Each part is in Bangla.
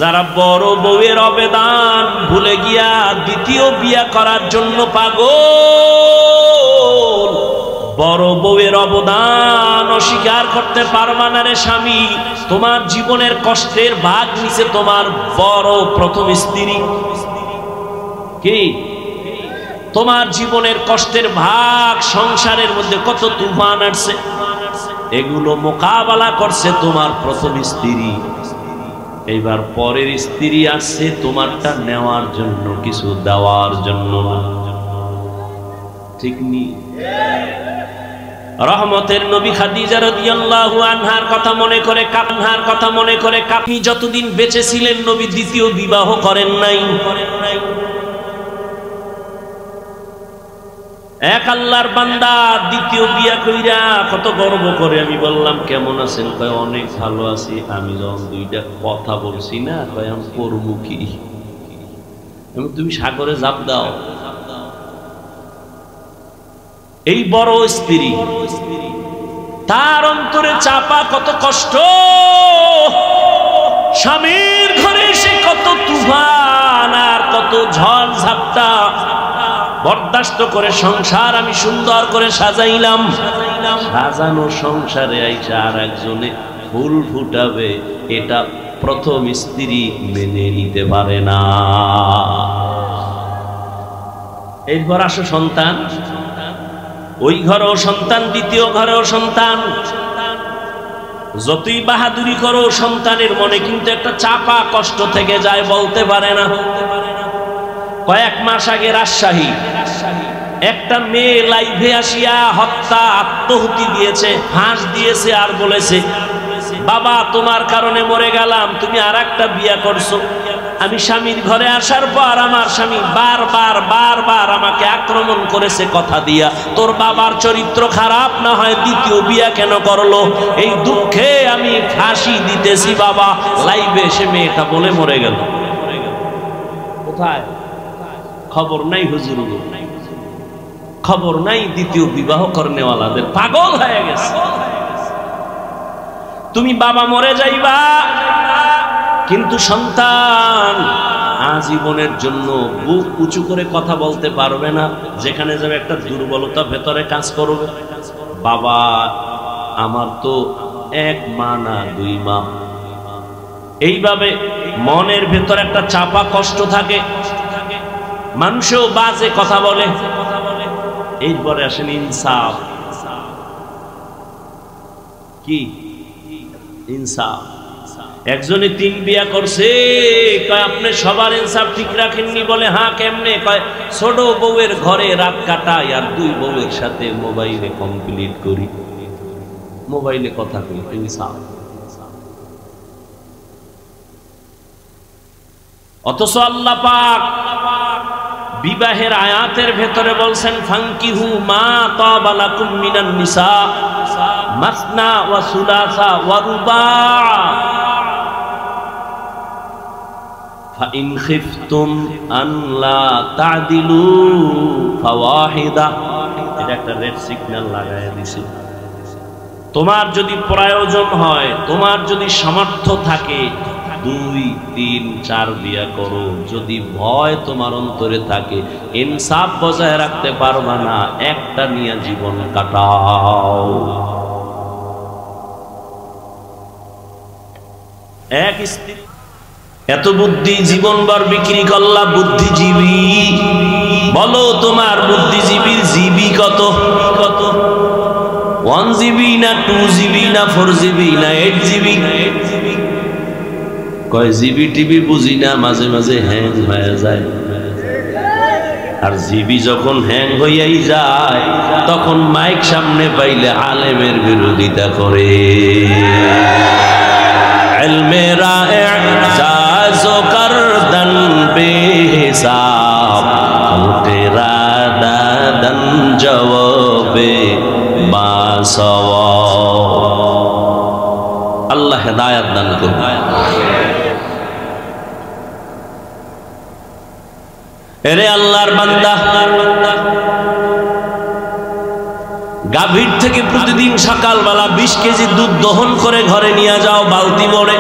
যারা বড় বউয়ের অবদান ভুলে গিয়া দ্বিতীয় বিয়া করার জন্য পাগল, বড় বউয়ের অবদান অস্বীকার করতে পারবা না রে স্বামী। তোমার জীবনের কষ্টের ভাগ নিছে তোমার বড় প্রথম স্ত্রী। কি তোমার জীবনের কষ্টের ভাগ, সংসারের মধ্যে কত তুফান আসছে, এগুলো মোকাবেলা করছে তোমার প্রথম স্ত্রী। এইবার পরের স্ত্রী আসছে তোমারটা নেওয়ার জন্য, কিছু দেওয়ার জন্য না। ঠিক নি? রহমতের নবী খাদিজা রাদিয়াল্লাহু আনহার কথা মনে করে কাপি যতদিন বেঁচে ছিলেন নবী দ্বিতীয় বিবাহ করেন নাই। এক আল্লাহর বান্দা দ্বিতীয় বিয়া কইরা কত গর্ব করে। আমি বললাম কেমন আছেন? কয় অনেক ভালো আছি। আমি যখন দুইটা কথা বলছি না, কয় আমি করবো কি? তুমি সাগরে ঝাঁপ দাও। এই বড় স্ত্রী, তার অন্তরে চাপা কত কষ্ট, স্বামীর ঘরে সে কত তুফান আর কত ঝড় ঝাপটা বরদাস্ত করে সংসার আমি সুন্দর করে সাজাইলাম। সাজানো সংসারে আইসা আর একজনে ফুল ফুটাবে, এটা প্রথম স্ত্রী মেনে নিতে পারে না। এরপর আসো সন্তান, ওই ঘরেও সন্তান, দ্বিতীয় ঘরেও সন্তান। যতই বাহাদুরি করো সন্তানের মনে কিন্তু একটা চাপা কষ্ট থেকে যায়, বলতে পারে না। কয়েক মাস আগে রাজশাহী একটা মেয়ে লাইভে আসিয়া আত্মহুতি দিয়েছে, ফাঁস দিয়েছে আর বলেছে, বাবা তোমার কারণে মরে গেলাম, তুমি আর একটা বিয়া করছো। আমি স্বামীর ঘরে আসার পর আমার স্বামী বারবার আমাকে আক্রমণ করেছে কথা দিয়া, তোর বাবার চরিত্র খারাপ, না হয় দ্বিতীয় বিয়া কেন করলো? এই দুঃখে আমি ফাঁসি দিতেছি বাবা। লাইভে এসে মেয়েটা বলে মরে গেল। কোথায়? খবর নাই হুজুর, খবর নাই দ্বিতীয় বিবাহ করনেওয়ালাদের। পাগল হয়ে গেছে। তুমি বাবা মরে যাইবা, কিন্তু সন্তান আজীবনের জন্য বুক উঁচু করে কথা বলতে পারবে না। যেখানে যাবে একটা দুর্বলতা ভেতরে কাজ করবে। বাবা আমার তো এক মা না দুই মা। এইভাবে মনের ভেতর একটা চাপা কষ্ট থাকে, মানুষও বাজে কথা বলে। এরপরে আসেন ইনসাফ। কি ইনসাফ? একজনে 3 বিয়া করছে, কয় আপনি সবার ইনসাফ ঠিক রাখেননি। বলে হ্যাঁ কেমনে? কয় ছোট বউয়ের ঘরে রাত কাটাই আর 2 বউয়ের সাথে মোবাইলে কমপ্লিট করি, মোবাইলে কথা কই। ইনসাফ। অথচ আল্লাহ পাক বিবাহের আয়াতের ভেতরে বলছেন ফাঙ্কিহু মা তাবা লাকুম মিনান নিসা মাসনা ওয়া সুলাসা ওয়া রুবা ফাইন খিফতুম আন লা তা'দিলু ফাওয়াহিদা। এটা একটা রেড সিগন্যাল লাগায়া দিছে। তোমার যদি প্রয়োজন হয়, তোমার যদি সামর্থ্য থাকে, 2, 3, 4 বিয়া করো। যদি ভয় তোমার অন্তরে থাকে, ইনসাফ বজায় রাখতে পারবা না, একটা নিয়ে জীবন কাটাও। এক স্ত্রী এত বুদ্ধি, জীবনভর বিক্রি করলা বুদ্ধিজীবী। বলো তোমার বুদ্ধিজীবীর জিবি কত? 1 জিবি না 2 জিবি না 4 জিবি না 8 জিবি? কয় জিবি টিবি বুঝি না, মাঝে মাঝে হ্যাং হয়ে যায়। আর জিবি যখন হ্যাং হইয়াই যায়, তখন মাইক সামনে পাইলে আলেমের বিরোধিতা করে। ইলমে রা'জাজ করদন বেহিসাব, খলকেরা দাদন জওয়াবে বাসওয়াব। আল্লাহ হেদায়েত দান করুন। এরে আল্লাহর বান্দা, গাভীর থেকে প্রতিদিন সকালবেলা 20 কেজি দুধ দহন করে ঘরে নিয়ে যাও বালতি ভরে।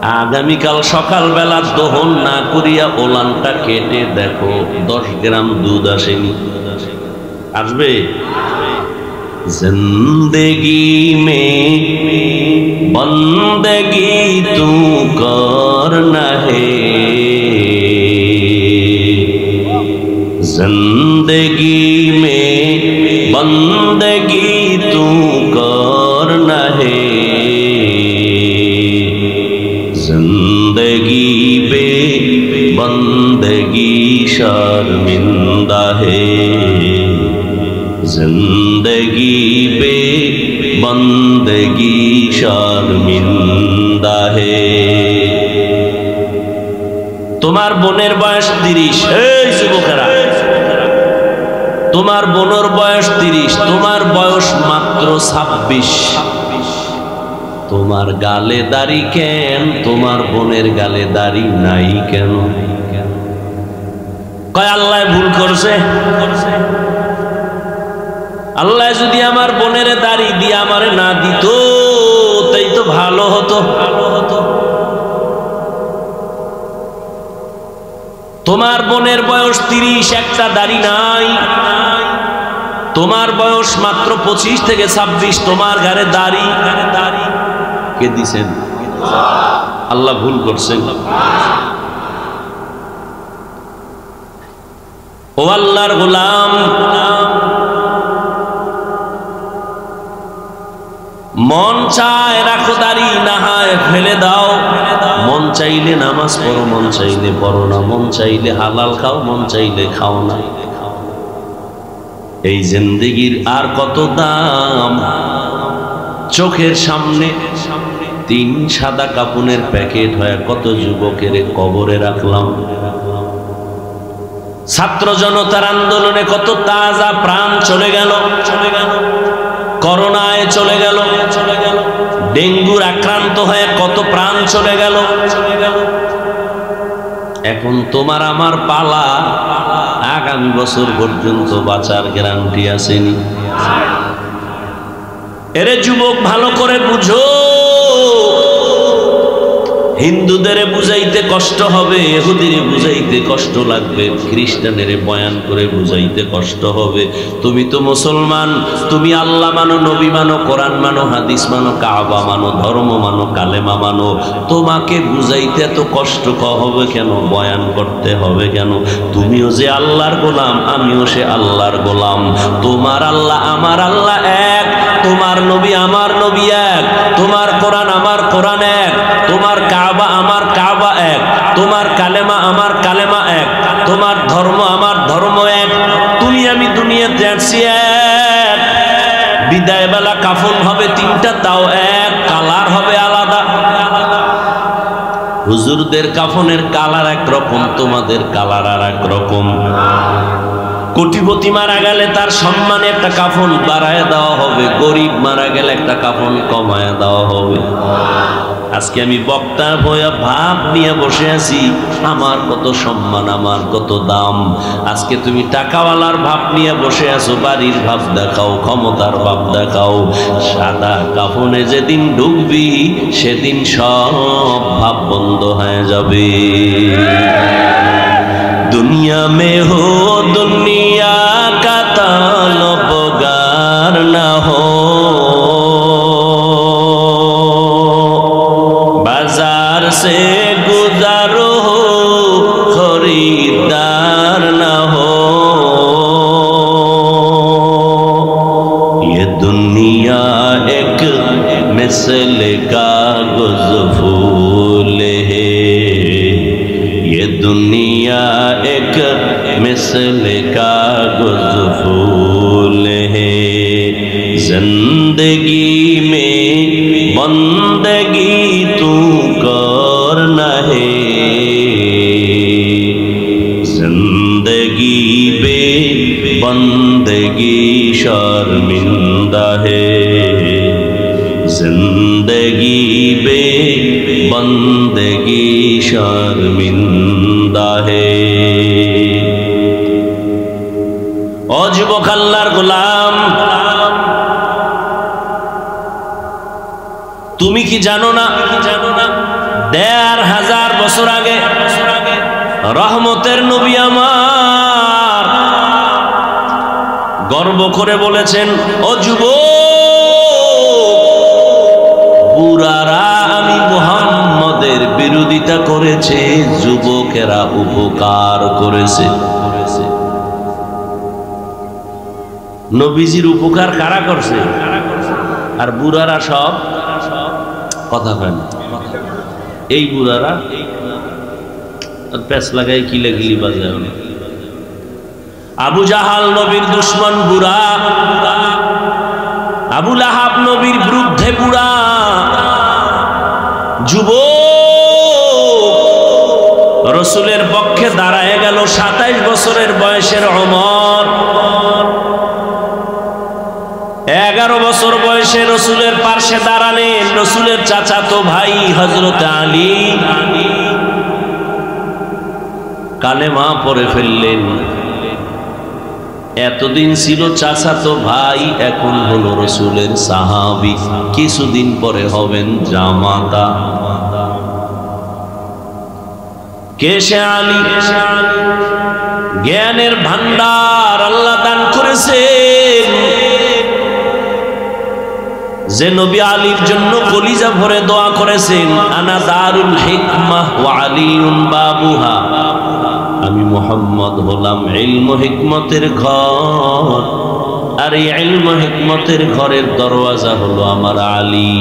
আগামীকাল সকালবেলা দহন না করিয়া ওলানটা কেটে দেখো 10 গ্রাম দুধ আসেনি। আসবে? जिंदगी में बंदगी तू करना है, जिंदगी में बंदगी तू करना है, जिंदगी बे बंदगी शर्मिंदा है, जिंदगी बे बंदगी शर्मिंदा है। তোমার বোনের বয়স 30, এই যুবকেরা তোমার বোনের বয়স 30, তোমার বয়স মাত্র 26। তোমার গালে দাড়ি কেন? তোমার বোনের গালে দাড়ি নাই কেন? কয় আল্লাহ ভুল করছে। আল্লাহ যদি আমার বোনের দাড়ি দিয়ে আমারে না দিত তাই তো ভালো হতো। তোমার বোনের বয়স 30, একটা দাড়ি নাই। তোমার বয়স মাত্র 25 থেকে 26, তোমার ঘরে দাড়ি কে দিছেন? আল্লাহ ভুল করছেন। ও আল্লাহর গোলাম, মন চায় রাখো দাড়ি, না হয় ফেলে দাও। মন চাইলে নামাজ পড়ো, মন চাইলে পড়ো না, মন চাইলে হালাল খাও, মন চাইলে খাও না। এই জিন্দেগির আর কত দাম? চোখের সামনে 3 সাদা কাপনের প্যাকেট হয়ে কত যুবকের কবরে রাখলাম। ছাত্র জনতার আন্দোলনে কত তাজা প্রাণ চলে গেল। করোনায় চলে গেল, ডেঙ্গুর আক্রান্ত হয়ে কত প্রাণ চলে গেল। এখন তোমার আমার পালা, আগামী বছর পর্যন্ত বাঁচার গ্যারান্টি আসেনি। এরে যুবক ভালো করে বুঝো, হিন্দুদের বুঝাইতে কষ্ট হবে, ইহুদির বুঝাইতে কষ্ট লাগবে, খ্রিস্টানের বয়ান করে বুঝাইতে কষ্ট হবে। তুমি তো মুসলমান, তুমি আল্লাহ মানো, নবী মানো, কোরআন মানো, হাদিস মানো, কাবা মানো, ধর্ম মানো, কালেমা মানো। তোমাকে বুঝাইতে এত কষ্ট হবে কেন? বয়ান করতে হবে কেন? তুমিও যে আল্লাহর গোলাম, আমিও সে আল্লাহর গোলাম। তোমার আল্লাহ আমার আল্লাহ এক, তোমার নবী আমার নবী এক, তোমার কোরআন আমার কোরআন এক, তোমার কাবা আমার কাবা এক, তোমার কালেমা আমার কালেমা এক, তোমার ধর্ম আমার ধর্ম এক। তুমি আমি দুনিয়াতে আসছি এক। বিদায় বেলা কাফন হবে 3টা, তাও এক, কালার হবে আলাদা। হুজুরদের কাফনের কালার একরকম, তোমাদের কালার আর একরকম। কোটিপতি মারা গেলে তার সম্মানে একটা কাফন বাড়ায় দেওয়া হবে, গরিব মারা গেলে একটা কাফন কমায় দেওয়া হবে। আজকে আমি বক্তার বয়া ভাব নিয়ে বসে আছি, আমার কত সম্মান, আমার কত দাম। আজকে তুমি টাকাওয়ালার ভাব নিয়ে বসে আছো, বাড়ির ভাব দেখাও, ক্ষমতার ভাব দেখাও। সাদা কাফনে যেদিন ঢুকবি সেদিন সব ভাব বন্ধ হয়ে যাবে। दुनिया में हो दुनिया का ताल्लुकार न हो, बाजार से गुजारो हो खरीदार न हो। ये दुनिया एक मिसल कागज फूल है, ये दुनिया एक मिसल कागज फूल है। जिंदगी में बंदगी तू करना है, जिंदगी बे बंदगी शर्मिंदा है, जिंदगी बे बंदगी शर्मिंदा है। ओ যুবক আল্লাহর গোলাম, তুমি কি জানো না? দেশ বছর আগে রহমতের নবী আমার গর্ব করে বলেছেন, ও যুবক, বুড়ারা আমি মুহাম্মদের বিরোধিতা করেছে, যুবকেরা উপকার করেছে। নবীজির উপকার কারা করছে? আর বুড়ারা সব কথা কয় না। এই বুড়ারা প্যাঁচ লাগাই কিলাকিলি বাজায়। আবু জাহাল নবীর দুশ্মন বুড়া, আবু লাহাব নবীর বিরুদ্ধে বুড়া, যুবক রসুলের পক্ষে দাঁড়ায় গেল 27 বছরের বয়সের ওমর। 11 বছর বয়সে রসুলের পার্শ্বে দাঁড়ালেন রসুলের চাচাতো ভাই হযরত আলী, কালেমা পড়ে ফেললেন। এতদিন ছিল চাচাতো ভাই, এখন হলো রসুলের সাহাবী, কিছুদিন পরে হবেন জামাতা। কে সে আলী? জ্ঞানের ভান্ডার আল্লাহ দান করেছেন, যে নবী আলীর জন্য কলিজা ভরে দোয়া করেছেন, আনা দারুল হিকমাহ ওয়া আলীউন বাবুহা, আমি মুহাম্মদ হলাম ইলম হিকমতের ঘর, আর এই ইলম হিকমতের ঘরের দরওয়াজা হলো আমার আলী।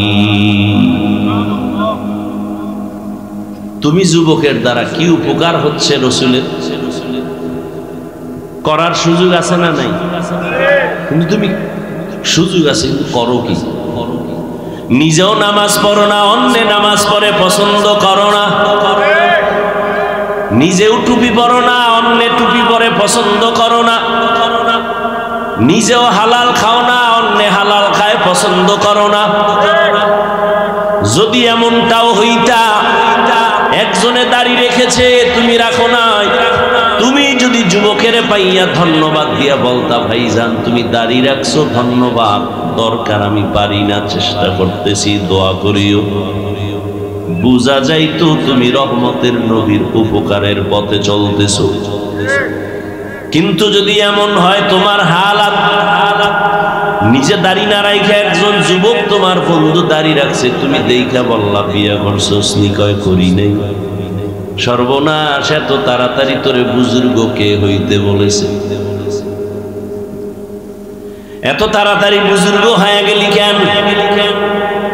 তুমি যুবকের দ্বারা কি উপকার হচ্ছে রসুলের করার সুযোগ আছে না নাই? কিন্তু তুমি সুযোগ আছে, কিন্তু করো কি? নিজেও নামাজ পড়ো না, অন্যে নামাজ পড়ে পছন্দ করো না। নিজেও টুপি পরো না, অন্যে টুপি পরে পছন্দ করো না। নিজেও হালাল খাও না, অন্যে হালাল খায় পছন্দ করো না। যদি এমনটাও হইতা, একজনে দাড়ি রেখেছে তুমি রাখো নাই, তুমি যদি যুবকের পাইয়া ধন্যবাদ দিয়া বলতা, ভাইজান তুমি দাড়ি রাখছো, ধন্যবাদ, দরকার আমি পারি না, চেষ্টা করতেছি, দোয়া করিও, বুঝা যাইতো তুমি রহমতের নবীর উপকারের পথে চলতেছো। কিন্তু যদি এমন হয় তোমার হালাত, নিজে দাড়ি না রাখে একজন যুবক তোমার বন্ধু দাড়ি রাখছে, তুমি দেখা বললা বিয়া করছো, কয় করি নাই, সর্বনাশ, এত তাড়াতাড়ি তোরে বুজুর্গ কে হইতে বলেছে? এত তাড়াতাড়ি বুজুর্গ হয়ে গেলি কেন?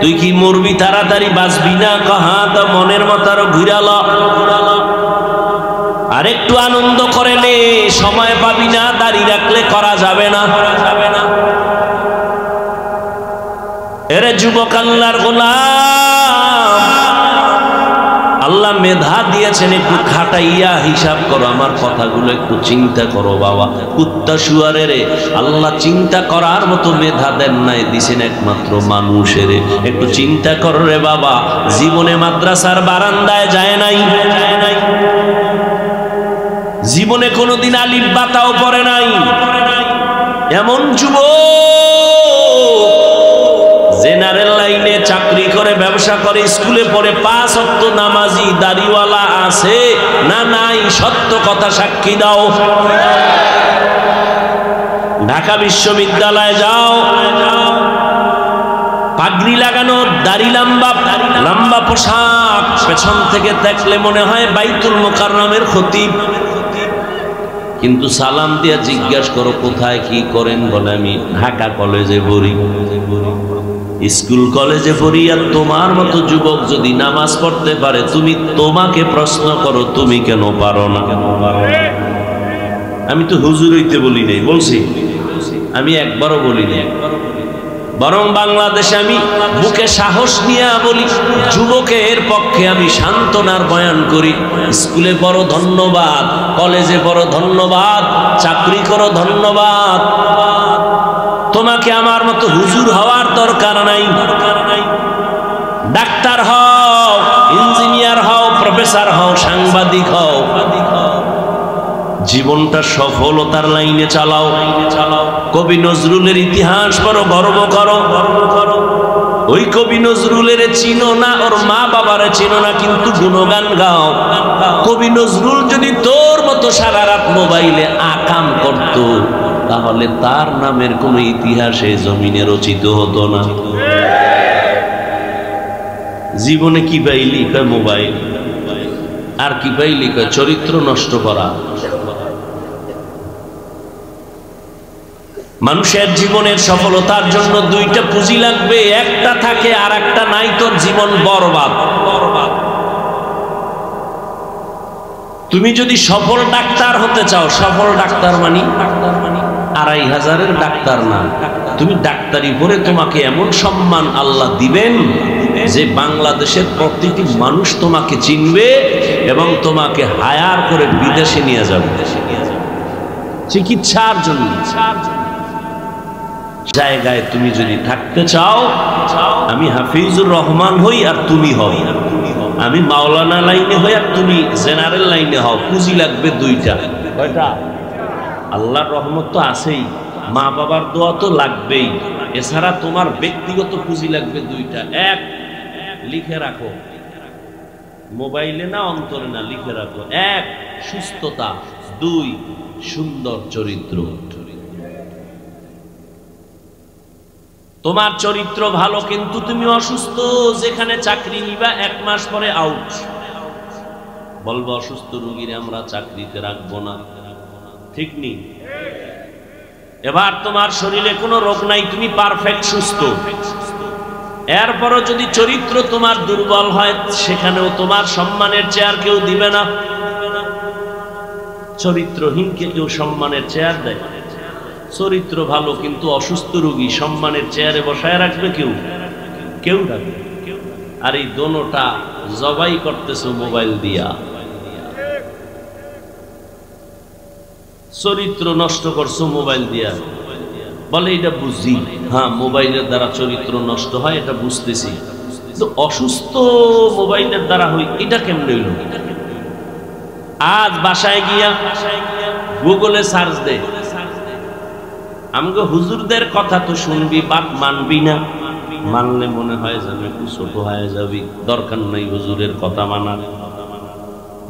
তুই কি মরবি তাড়াতাড়ি, বাঁচবি না? কহা তো মনের মতো আরো ঘুরাল, আর একটু আনন্দ করে নে, সময় পাবি না, দাঁড়িয়ে রাখলে করা যাবে না। এরে যুবক আল্লাহর গোলাম, আল্লাহ মেধা দিয়েছেন, একটু খাটাইয়া হিসাব করো, আমার কথাগুলো একটু চিন্তা করো বাবা। কুত্তা শুয়ারে রে আল্লাহ চিন্তা করার মতো মেধা দেন নাই, দিছেন একমাত্র মানুষের। একটু চিন্তা করো রে বাবা, জীবনে মাদ্রাসার বারান্দায় যায় নাই, জীবনে কোনোদিন আলিফ বাতাও পড়ে নাই, এমন যুবক জেনারেল লাইনে চাকরি করে, ব্যবসা করে, স্কুলে পড়ে, 5 ওয়াক্ত নামাজি, দাড়িওয়ালা আছে না নাই? সত্য কথা সাক্ষী দাও। ঢাকা বিশ্ববিদ্যালয়ে যাও, পাগড়ি লাগানো, দাড়ি লম্বা, লম্বা পোশাক, পেছন থেকে দেখলে মনে হয় বাইতুল মুকাররমের খতিব, কিন্তু সালাম দিয়া জিজ্ঞাসা করো কোথায় কি করেন, বলে আমি ঢাকা কলেজে পড়ি, স্কুল কলেজে পড়ি। আর তোমার মতো যুবক যদি নামাজ পড়তে পারে, তুমি তোমাকে প্রশ্ন করো তুমি কেন পারো না? আমি তো হুজুর হইতে বলি নাই, বলছি আমি একবারও বলি নাই, বরং বাংলাদেশে আমি বুকে সাহস নিয়ে বলি, যুবকের পক্ষে আমি সান্ত্বনার বয়ান করি। স্কুলে বড় ধন্যবাদ, কলেজে বড় ধন্যবাদ, চাকরি করো ধন্যবাদ, তোমাকে আমার মতো হুজুর হওয়ার দরকার নাই। ডাক্তার হও, ইঞ্জিনিয়ার হও, প্রফেসর হও, সাংবাদিক হও, জীবনটা সফলতার লাইনে চালাও। কবি নজরুলের ইতিহাস পড়ো, গর্ব করো। ওই কবি নজরুলের চিনো না, ওর মা বাবারে চিনো না, কিন্তু গুণগান গাও। কবি নজরুল যদি তোর মতো সারা রাত মোবাইলে আকাম করত, তাহলে তার নামের কোন ইতিহাসে জমিনে রচিত হতো না। জীবনে কি পাইলি? মোবাইল। আর কি পাইলি? চরিত্র নষ্ট করা। মানুষের জীবনের সফলতার জন্য দুইটা পুঁজি লাগবে, একটা থাকে আর একটা নাই, তোর জীবন বরবাদ। তুমি যদি সফল ডাক্তার হতে চাও, সফল ডাক্তার মানে ২৫০০-এর ডাক্তার না, তুমি ডাক্তারি পড়ে তোমাকে এমন সম্মান আল্লাহ দিবেন যে বাংলাদেশের প্রতিটি মানুষ তোমাকে চিনবে এবং তোমাকে হায়ার করে বিদেশে নিয়ে যাবে চিকিৎসার জন্য। জায়গায় তুমি যদি থাকতে চাও, আমি হাফিজুর রহমান হই আর তুমি হও, আমি মাওলানা লাইনে হই আর তুমি জেনারেল লাইনে হও, পুঁজি লাগবে দুইটা। কয়টা? আল্লাহর রহমত তো আছেই, মা বাবার দোয়া তো লাগবেই, এছাড়া তোমার ব্যক্তিগত পুঁজি লাগবে দুইটা। এক, লিখে রাখো, মোবাইলে না অন্তরে না, লিখে রাখো। এক, সুস্থতা। দুই, সুন্দর চরিত্র। তোমার চরিত্র ভালো কিন্তু তুমি অসুস্থ, যেখানে চাকরি নিবা 1 মাস পরে আউট, বলবো অসুস্থ রোগীর আমরা চাকরিতে রাখবো না, ঠিক নেই? এবার তোমার শরীরে কোনো রোগ নাই, তুমি পারফেক্ট সুস্থ, এরপরও যদি চরিত্র তোমার দুর্বল হয়, সেখানেও তোমার সম্মানের চেয়ার কেউ দিবে না। চরিত্রহীনকে কেউ সম্মানের চেয়ার দেয়? চরিত্র ভালো কিন্তু অসুস্থ রোগী সম্মানের চেয়ারে বসায় রাখবে কেউ? কেউ রাখবে। আর এই দোনোটা জবাই করতেছো মোবাইল দিয়া, চরিত্র নষ্ট করছো মোবাইল দিয়া। বলে এটা বুঝি, হ্যাঁ মোবাইলের দ্বারা চরিত্র নষ্ট হয়, এটা বুঝতেছি, কিন্তু অসুস্থ মোবাইলের দ্বারা হয় এটা কেমনে হইল? আজ বাসায় গিয়া গুগলে সার্চ দে, আমগো হুজুরদের কথা তো শুনবি, বাপ মানবি না, মানলে মনে হয় যেন একটু ছোট হয়ে যাবি, দরকার নাই হুজুরের কথা মানার।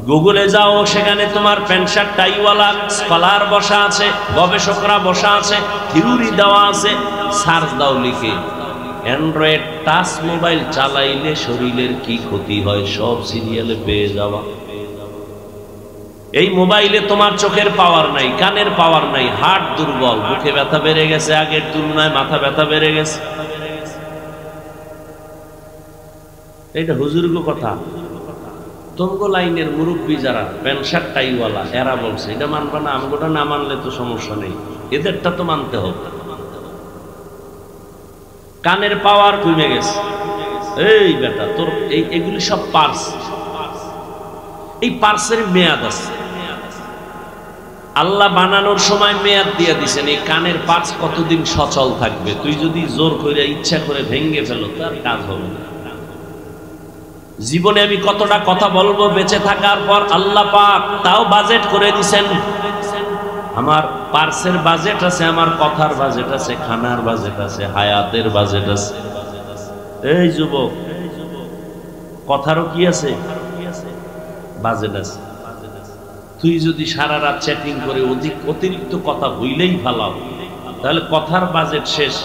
গুগলে যাও, সেখানে তোমার প্যান্ট শার্ট টাইওয়ালা স্কলার বসা আছে, গবেষকরা বসা আছে, থিওরি দেওয়া আছে, সার্চ দাও লিখে, অ্যান্ড্রয়েড টাচ মোবাইল চালাইলে শরীরের কি ক্ষতি হয় সব সিরিয়ালে পেয়ে যাওয়া। এই মোবাইলে তোমার চোখের পাওয়ার নাই, কানের পাওয়ার নাই, হার্ট দুর্বল, বুকে ব্যথা বেড়ে গেছে, আগের তুলনায় মাথা ব্যথা বেড়ে গেছে। এইটা হুজুরগো কথা। তোমগো লাইনের মুরব্বী যারা প্যান্ট শার্ট টাইওয়ালা, এরা বলছে এটা মানবা না, আমগোটা না মানলে তো সমস্যা নেই, এদেরটা তো মানতে হবে। কানের পাওয়ার কমে গেছে, এই বেটা তোর এগুলি সব পার্স, এই পার্সের মেয়াদ আছে, আল্লাহ বানানোর সময় মেয়াদ দিয়ে দিছেন, এই কানের পার্স কতদিন সচল থাকবে। তুই যদি জোর করে ইচ্ছা করে ভেঙে ফেলো, তার কাজ হবে না। জীবনে আমি কতটা কথা বলবো বেঁচে থাকার পর, আল্লাহ পাক তাও বাজেট করে দিছেন। আমার পার্সের বাজেট আছে, আমার কথার বাজেট আছে, খানার বাজেট আছে, হায়াতের বাজেট আছে। এই যুবক, কথারও কি আছে? বাজেট আছে। তুই যদি সারা রাত চ্যাটিং করে অতিরিক্ত কথা বইলেই ফালাও, তাহলে কথার বাজেট শেষ,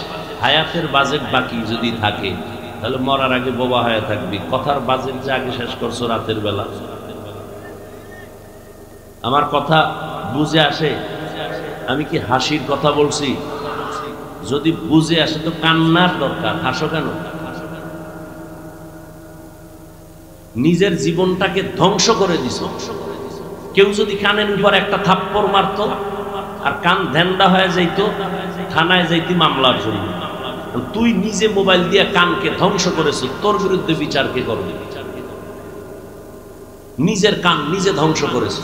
হায়াতের বাজেট বাকি যদি থাকে, তাহলে মরার আগে বোবা হয়ে থাকবি। কথার বাজেট যে আগে শেষ করছো রাতের বেলা। আমার কথা বুঝে আসে? আমি কি হাসির কথা বলছি? যদি বুঝে আসে তো কান্নার দরকার, হাসো কেন? নিজের জীবনটাকে ধ্বংস করে দিছ। কেউ যদি কানের উপর একটা থাপ্পড় মারতো আর কান ধ্যানডা হয়ে যাইতো, থানায় যাইতি মামলার জন্য। তুই নিজে মোবাইল দিয়ে কানকে ধ্বংস করেছ, তোর বিরুদ্ধে বিচার কে করবে? নিজের কান নিজে ধ্বংস করেছ,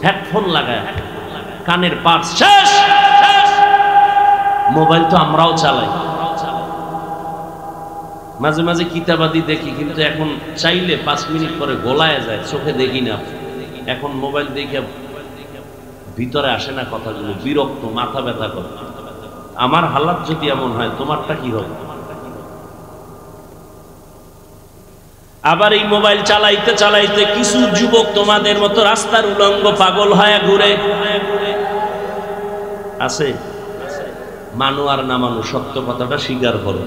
হেডফোন লাগায়, কানের পার্স শেষ। মোবাইল তো আমরাও চালাই, মাঝে মাঝে কিতাবাদি দেখি, কিন্তু এখন চাইলে 5 মিনিট পরে গোলায় যায়, চোখে দেখি না। এখন মোবাইল দেখে ভিতরে আসে না কথাগুলো, বিরক্ত, মাথা ব্যথা করে। আমার হালাত যদি এমন হয়, তোমারটা কি হবে? আবার এই মোবাইল চালাইতে চালাইতে কিছু যুবক তোমাদের মতো রাস্তার উলঙ্গ পাগল হয়ে ঘুরে। আছে? মানো আর না মানো, সত্য কথাটা স্বীকার করো।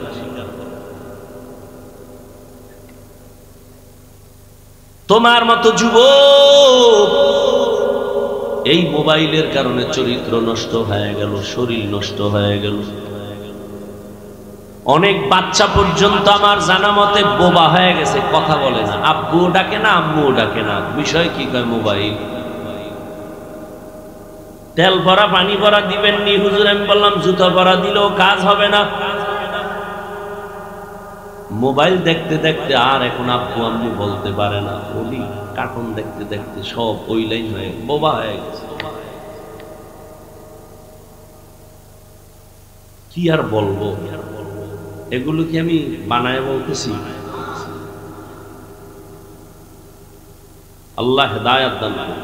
তোমার মতো যুবক এই মোবাইলের কারণে চরিত্র নষ্ট হয়ে গেল, শরীর নষ্ট হয়ে গেল। অনেক বাচ্চা পর্যন্ত আমার জানা মতে বোবা হয়ে গেছে, কথা বলে না, আব্বুও ডাকে না আম্মুও ডাকে না। বিষয় কি? কয় মোবাইল। তেল ভরা পানি ভরা দিবেন নি হুজুর, আমি বললাম জুতো ভরা দিলেও কাজ হবে না। মোবাইল দেখতে দেখতে আর এখন আব্বু আম্মু বলতে পারে না, ওলি কার্টুন দেখতে দেখতে সব ওই লাইন হয়ে বোবা হয়ে গেছে। কি আর বলবো? এগুলো কি আমি বানায় বলতেছি? আল্লাহ হেদায়েত দান করুন।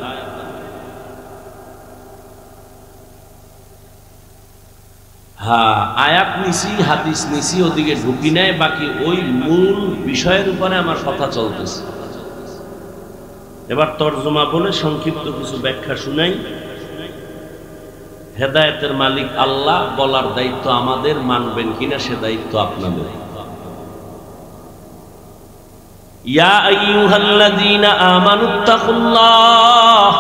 হ্যাঁ, আয়াত নিছি, হাদিস নিছি, ওদিকে ঢুকি নাই, বাকি ওই মূল বিষয়ের উপরে আমার কথা চলতেছে। এবার তর্জমা বলে সংক্ষিপ্ত কিছু ব্যাখ্যা শুনাই। হেদায়েতের মালিক আল্লাহ, বলার দায়িত্ব আমাদের, মানবেন কিনা সে দায়িত্ব আপনাদের। ইয়া আইয়ুহাল্লাযীনা আমানুত্তাকুল্লাহ,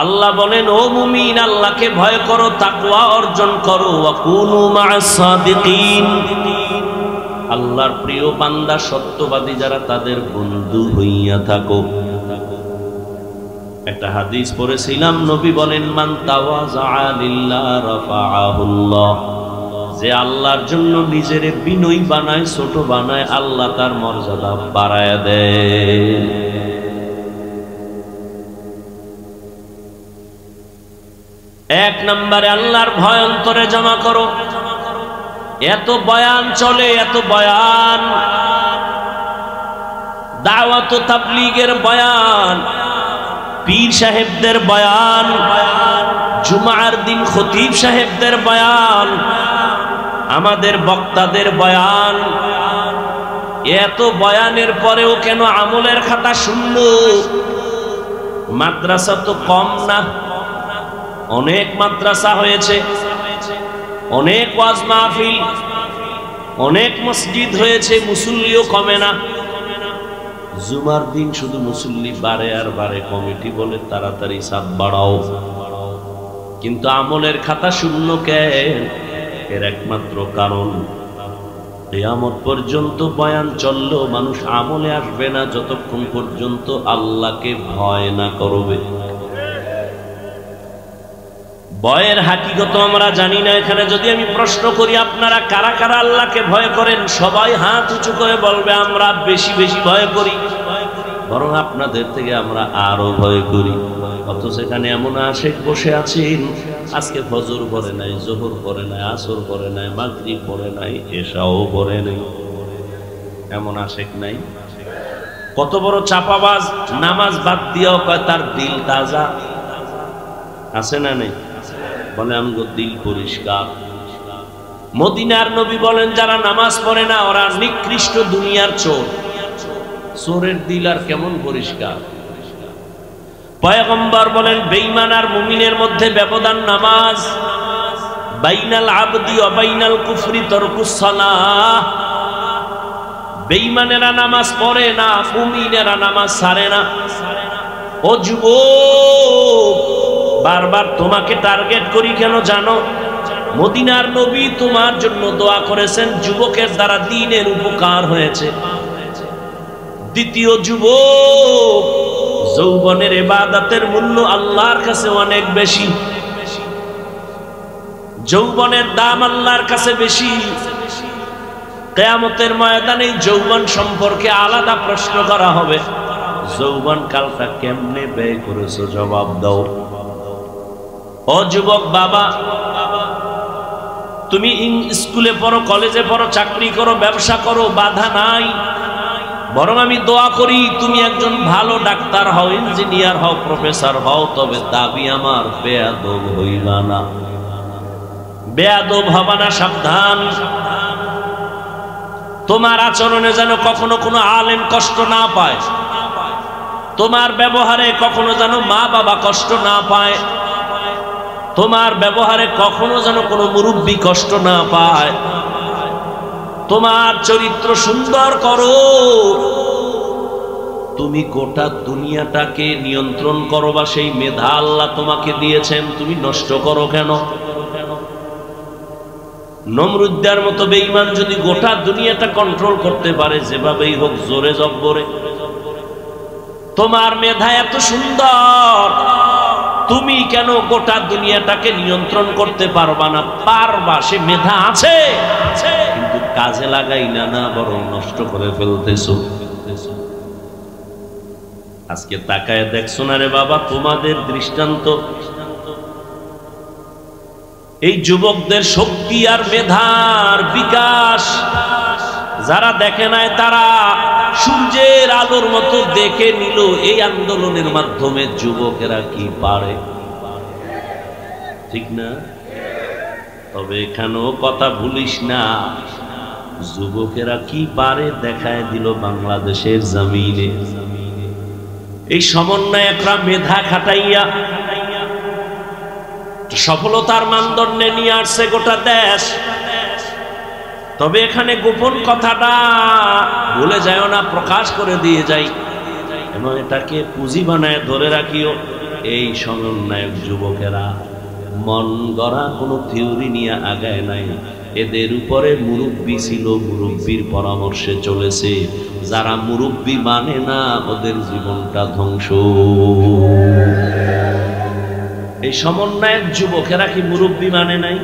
আল্লাহ বলেন ও মুমিন আল্লাহকে ভয় করো, তাকওয়া অর্জন করো। ওয়া কুনু মা'আস সাদিকিন, আল্লাহর প্রিয় বান্দা সত্যবাদী যারা তাদের বন্ধু হইয়া থাকো। একটা হাদিস পড়েছিলাম, নবী বলেন মান তাওয়াযা লিল্লাহ রাফাআহুল্লাহ, যে আল্লাহর জন্য নিজের বিনয়ী বানায়, ছোট বানায়, আল্লাহ তার মর্যাদা বাড়ায় দেয়। এক নম্বরে আল্লাহর ভয় অন্তরে জমা করো। এত বয়ান চলে, এত বয়ান, দাওয়াত ও তাবলীগের বয়ান, পীর সাহেবদের বয়ান, জুমার দিন খতিব সাহেবদের বয়ান, আমাদের বক্তাদের বয়ান। এত বয়ানের পরেও কেন আমলের খাতা শূন্য? মাদ্রাসা তো কম না, অনেক মাদ্রাসা হয়েছে, অনেক ওয়াজ মাহফিল, অনেক মসজিদ হয়েছে, মুসল্লিও কমে না। জুমার দিন শুধু মুসল্লি বাড়ে আর বাড়ে, কমিটি বলে তাড়াতাড়ি সাত বাড়াও, কিন্তু আমলের খাতা শূন্য কেন? এর একমাত্র কারণ কিয়ামত পর্যন্ত বয়ান চললেও মানুষ আমলে আসবে না যতক্ষণ পর্যন্ত আল্লাহকে ভয় না করবে। ভয়ের হাকিকত আমরা জানি না। এখানে যদি আমি প্রশ্ন করি আপনারা কারা কারা আল্লাহকে ভয় করেন, সবাই হাত উঁচু করে বলবে আমরা বেশি বেশি ভয় করি, বরং আপনাদের থেকে আমরা আরো ভয় করি। অথচ সেখানে এমন আশেক বসে আছেন, আজকে ফজর পড়ে নাই, জোহর পড়ে নাই, আসর পড়ে নাই, মাগরিব পড়ে নাই, এশাও পড়ে নাই, এমন আশেক নাই? কত বড় চাপাবাজ, নামাজ বাদ দিয়েও কয় তার দিল তাজা। আছে না নেই? বলে আমগো দিল পরিষ্কার। মদিনার নবী বলেন যারা নামাজ পড়ে না ওরা নিকৃষ্ট দুনিয়ার চোর। চোরের দিল আর কেমন পরিষ্কার। পয়গম্বর বলেন বেঈমান আর মুমিনের মধ্যে ব্যবধান নামাজ। বাইনাল আবদি ওয়া বাইনাল কুফরি তারকুস সালাহ। বেঈমানেরা নামাজ পড়ে না, মুমিনেরা নামাজ ছাড়ে না। ও যুবক, বারবার তোমাকে টার্গেট করি কেন জানো? মদিনার নবী তোমার জন্য দোয়া করেছেন, যুবকের দ্বারা দ্বীনের উপকার হয়েছে। দ্বিতীয়, যুবক, যৌবনের ইবাদতের মূল্য আল্লাহর কাছে অনেক বেশি। যৌবনের দাম আল্লাহর কাছে বেশি। কিয়ামতের ময়দানে যৌবন সম্পর্কে আলাদা প্রশ্ন করা হবে। যৌবন কালটা কেমনে ব্যয় করেছো জবাব দাও। ও যুবক বাবা, তুমি স্কুলে পড়ো, কলেজে পড়ো, চাকরি করো, ব্যবসা করো, বাধা নাই। বরং আমি দোয়া করি তুমি একজন ভালো ডাক্তার হও, ইঞ্জিনিয়ার হও, প্রফেসর হও, তবে দাবি আমার বেয়াদব হইবা না। বেয়াদব হবা না, সাবধান। তোমার আচরণে যেন কখনো কোনো আলেম কষ্ট না পায়, তোমার ব্যবহারে কখনো যেন মা বাবা কষ্ট না পায়, তোমার ব্যবহারে কখনো যেন কোনো মুরব্বী কষ্ট না পায়। তোমার চরিত্র সুন্দর করো, তুমি গোটা দুনিয়াটাকে নিয়ন্ত্রণ করো, বা সেই মেধা আল্লাহ তোমাকে দিয়েছেন, তুমি নষ্ট করো কেন? নমরুদ্দার মতো বেঈমান যদি গোটা দুনিয়াটা কন্ট্রোল করতে পারে, যেভাবেই হোক জোরে জব্বরে, তোমার মেধা এত সুন্দর, তুমি কেন গোটা দুনিয়াটাকে নিয়ন্ত্রণ করতে পারবা না? পারবা, সে মেধা আছে, কিন্তু কাজে লাগাই না, বরং নষ্ট করে ফেলতেছো। আজকে তাকায় দেখছো না রে বাবা, তোমাদের দৃষ্টান্ত এই যুবকদের শক্তি আর মেধার বিকাশ যারা দেখে নাই, তারা সূর্যের আলোর মতো দেখে নিল এই আন্দোলনের মাধ্যমে যুবকেরা কি পারে, ঠিক না? তবে এখানেও কথা ভুলিস না, যুবকেরা কি পারে দেখায় দিল বাংলাদেশের জমিনে। এই সমন্বয়করা মেধা খাটাইয়া সফলতার মানদণ্ডে নিয়ে আসছে গোটা দেশ। তবে এখানে গোপন কথাটা ভুলে যায় না, প্রকাশ করে দিয়ে যাই, এবং এটাকে পুঁজি বানায় ধরে রাখিও। এই সমন্বয়ক যুবকেরা মন গড়া কোনো থিওরি নিয়ে আগায় নাই, এদের উপরে মুরব্বী ছিল, মুরব্বীর পরামর্শে চলেছে। যারা মুরব্বী মানে না, ওদের জীবনটা ধ্বংস। এই সমন্বয়ক যুবকেরা কি মুরব্বী মানে নাই?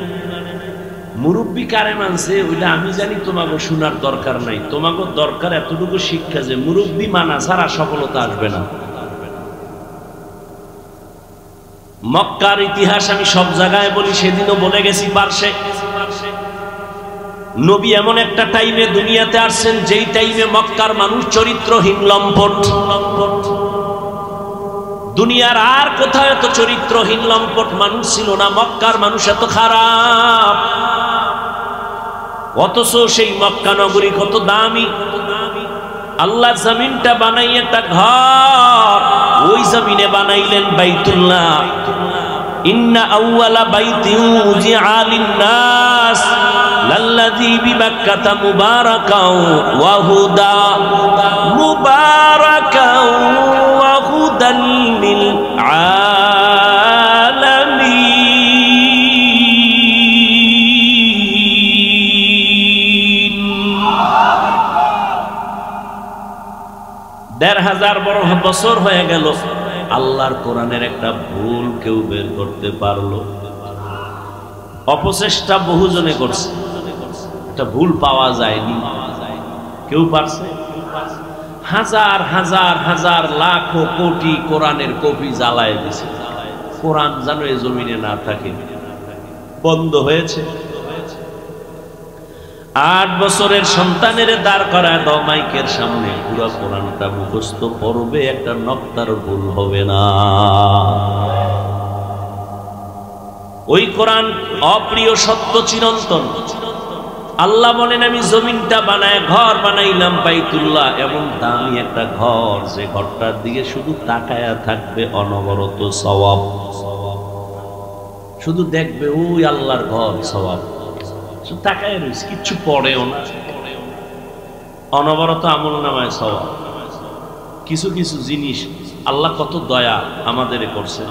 মুরব্বী কারে মানছে ওইটা আমি জানি, তোমাকে শোনার দরকার নাই। তোমাকে দরকার এতটুকু শিক্ষা যে মুরব্বী মানা ছাড়া সফলতা আসবে না। মক্কার ইতিহাস আমি সব জায়গায় বলি, সেদিনও বলে গেছি পার্শ্বে। নবী এমন একটা টাইমে দুনিয়াতে আসছেন, যেই টাইমে মক্কার মানুষ চরিত্রহীন, লম্পট। দুনিয়ার আর কোথাও এত চরিত্রহীন লম্পট মানুষ ছিল না, মক্কার মানুষ এত খারাপ। অথচ সেই মক্কা নগরী কত দামি। আল্লাহ জমিনটা বানাই একটা ঘর, ওই জমিনে বানাইলেন বাইতুল্লাহ। ইন্না আউওয়ালা বাইতিন উযিআ লিন-নাস লাল্লাযী বিবাক্কাতা মুবারাকাও ওয়া হুদা, মুবারাকাও ওয়া হুদাল লিল আলামিন। ১৫০০ বছর হয়ে গেল, আল্লাহর কোরআনের একটা ভুল কেউ বের করতে পারলো? অপচেষ্টা বহুজনে করছে, একটা ভুল পাওয়া যায়নি। কেউ পারছে? হাজার হাজার হাজার লাখ কোটি কোরআনের কপি জ্বালায় দিছে। কোরআন যেন এই জমিনে না থাকে, বন্ধ হয়েছে। ৮ বছরের সন্তানের দাঁড় করায় দাও মাইকের সামনে, পুরো কোরআনটা মুখস্থ পড়বে, একটা নক্তার ভুল হবে না। ওই কোরআন অপ্রিয় সত্য চিরন্তন। আল্লাহ বলেন আমি জমিনটা বানায় ঘর বানাইলাম বাইতুল্লাহ, এমন দামি একটা ঘর যে ঘরটার দিকে শুধু তাকায়া থাকবে অনবরত সওয়াব, শুধু দেখবে ওই আল্লাহর ঘর, সওয়াব শুধু তাকায় রয়েছে, কিচ্ছু পড়েও না, অনবরত আমল নামায় সওয়াব। কিছু কিছু জিনিস আল্লাহ কত দয়া আমাদের করছে,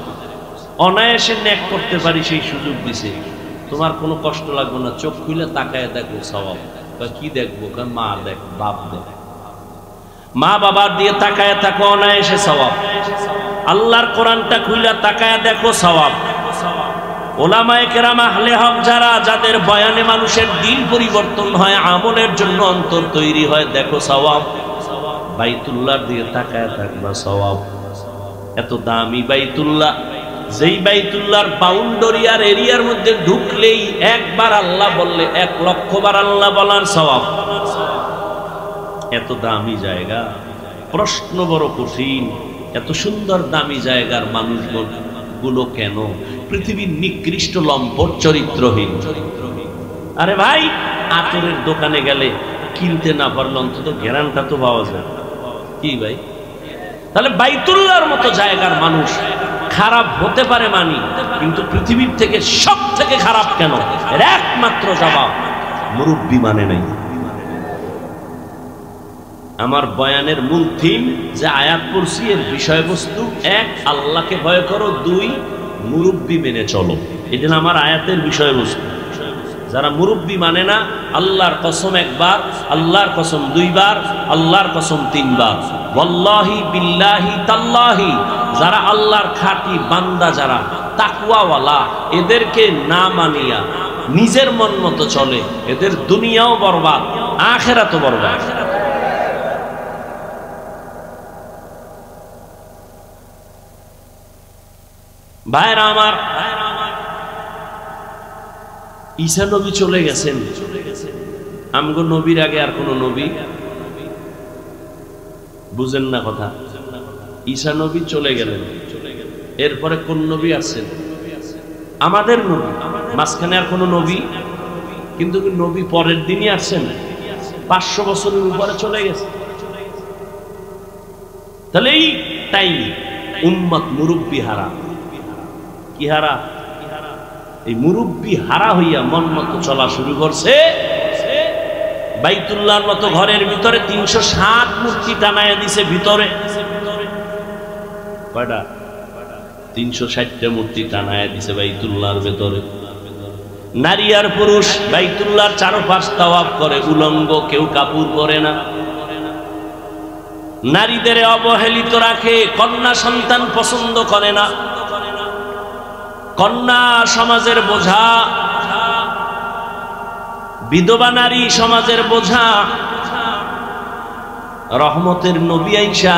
অনায়াসে ন্যাক করতে পারি সেই সুযোগ দিছে। তোমার কোনো কষ্ট লাগবে না, চোখ খুলে তাকায় দেখো সওয়াব। কি দেখবো? মা দেখ, বাপ দেখ, মা বাবার দিয়ে তাকায় থাকো, অনায়াসে সওয়াব। আল্লাহর কোরআনটা খুলে তাকায় দেখো, সওয়াব। ওলামায়ে কেরাম আহলে হক যারা, যাদের বয়ানে মানুষের দিল পরিবর্তন হয়, আমলের জন্য অন্তর তৈরি হয়, দেখো সওয়াব। বাইতুল্লাহর দিয়ে তাকায় থাকবা, সওয়াব। এত দামি বাইতুল্লাহ, যেই বাইতুল্লাহর বাউন্ডারি আর এরিয়ার মধ্যে ঢুকলেই একবার আল্লাহ বললে ১,০০,০০০ বার আল্লাহ বলার সওয়াব। এত দামি জায়গা, প্রশ্ন বড় কঠিন, এত সুন্দর দামি জায়গার মানুষগুলো কেন পৃথিবীর নিকৃষ্ট লম্পট চরিত্রহীন? আরে ভাই, আতরের দোকানে গেলে কিনতে না পারলে অন্তত গ্যারান্টা তো পাওয়া যায়। কি ভাই? তাহলে বাইতুল্লাহর মতো জায়গার মানুষ খারাপ হতে পারে মানি, কিন্তু পৃথিবীর থেকে সব থেকে খারাপ কেন, এর একমাত্র জবাব মুরব্বি মানে নাই। আমার বয়ানের মূল থিম যে আয়াত পড়ছি এর বিষয়বস্তু, এক আল্লাহকে ভয় করো, দুই মুরব্বি মেনে চলো। এটা আমার আয়াতের বিষয়বস্তু। যারা মুরব্বি মানে না, আল্লাহর কসম একবার, আল্লাহর কসম দুইবার, আল্লাহর কসম তিনবার, ওয়াল্লাহি বিল্লাহি তাল্লাহি, যারা আল্লাহর খাঁটি বান্দা, যারা তাকওয়াওয়ালা, এদেরকে না মানিয়া নিজের মন মতো চলে, এদের দুনিয়াও বরবাদ, আখিরাতও বরবাদ। ভাইরা আমার, ঈসা নবী চলে গেছেন, আমগো নবীর আগে আর কোন নবী? বুঝেন না কথা? ঈসা নবী চলে গেলেন, এরপরে কোন নবী আসছেন? আমাদের নবী। মাঝখানে আর কোন নবী? কিন্তু নবী পরের দিনই আসছেন, 500 বছরের উপরে চলে গেছে। তাহলে এই টাইম উম্মত মুরব্বি হারা। কি হারা? এই মুরব্বি হারা হইয়া মন মতো চলা শুরু করছে। বাইতুল্লাহর মতো ঘরের ভিতরে 307 মূর্তি টানায় দিছে ভিতরে। কয়টা? 360টা মূর্তি টানায় দিছে বাইতুল্লাহর ভিতরে। নারী আর পুরুষ বাইতুল্লাহর চারপাশ তাওয়াফ করে, উলঙ্গ, কেউ কাপড় পরে না। নারীদের অবহেলিত রাখে, কন্যা সন্তান পছন্দ করে না। কন্যা সমাজের বোঝা, বিধবা নারী সমাজের বোঝা। রহমতের নবী আইসা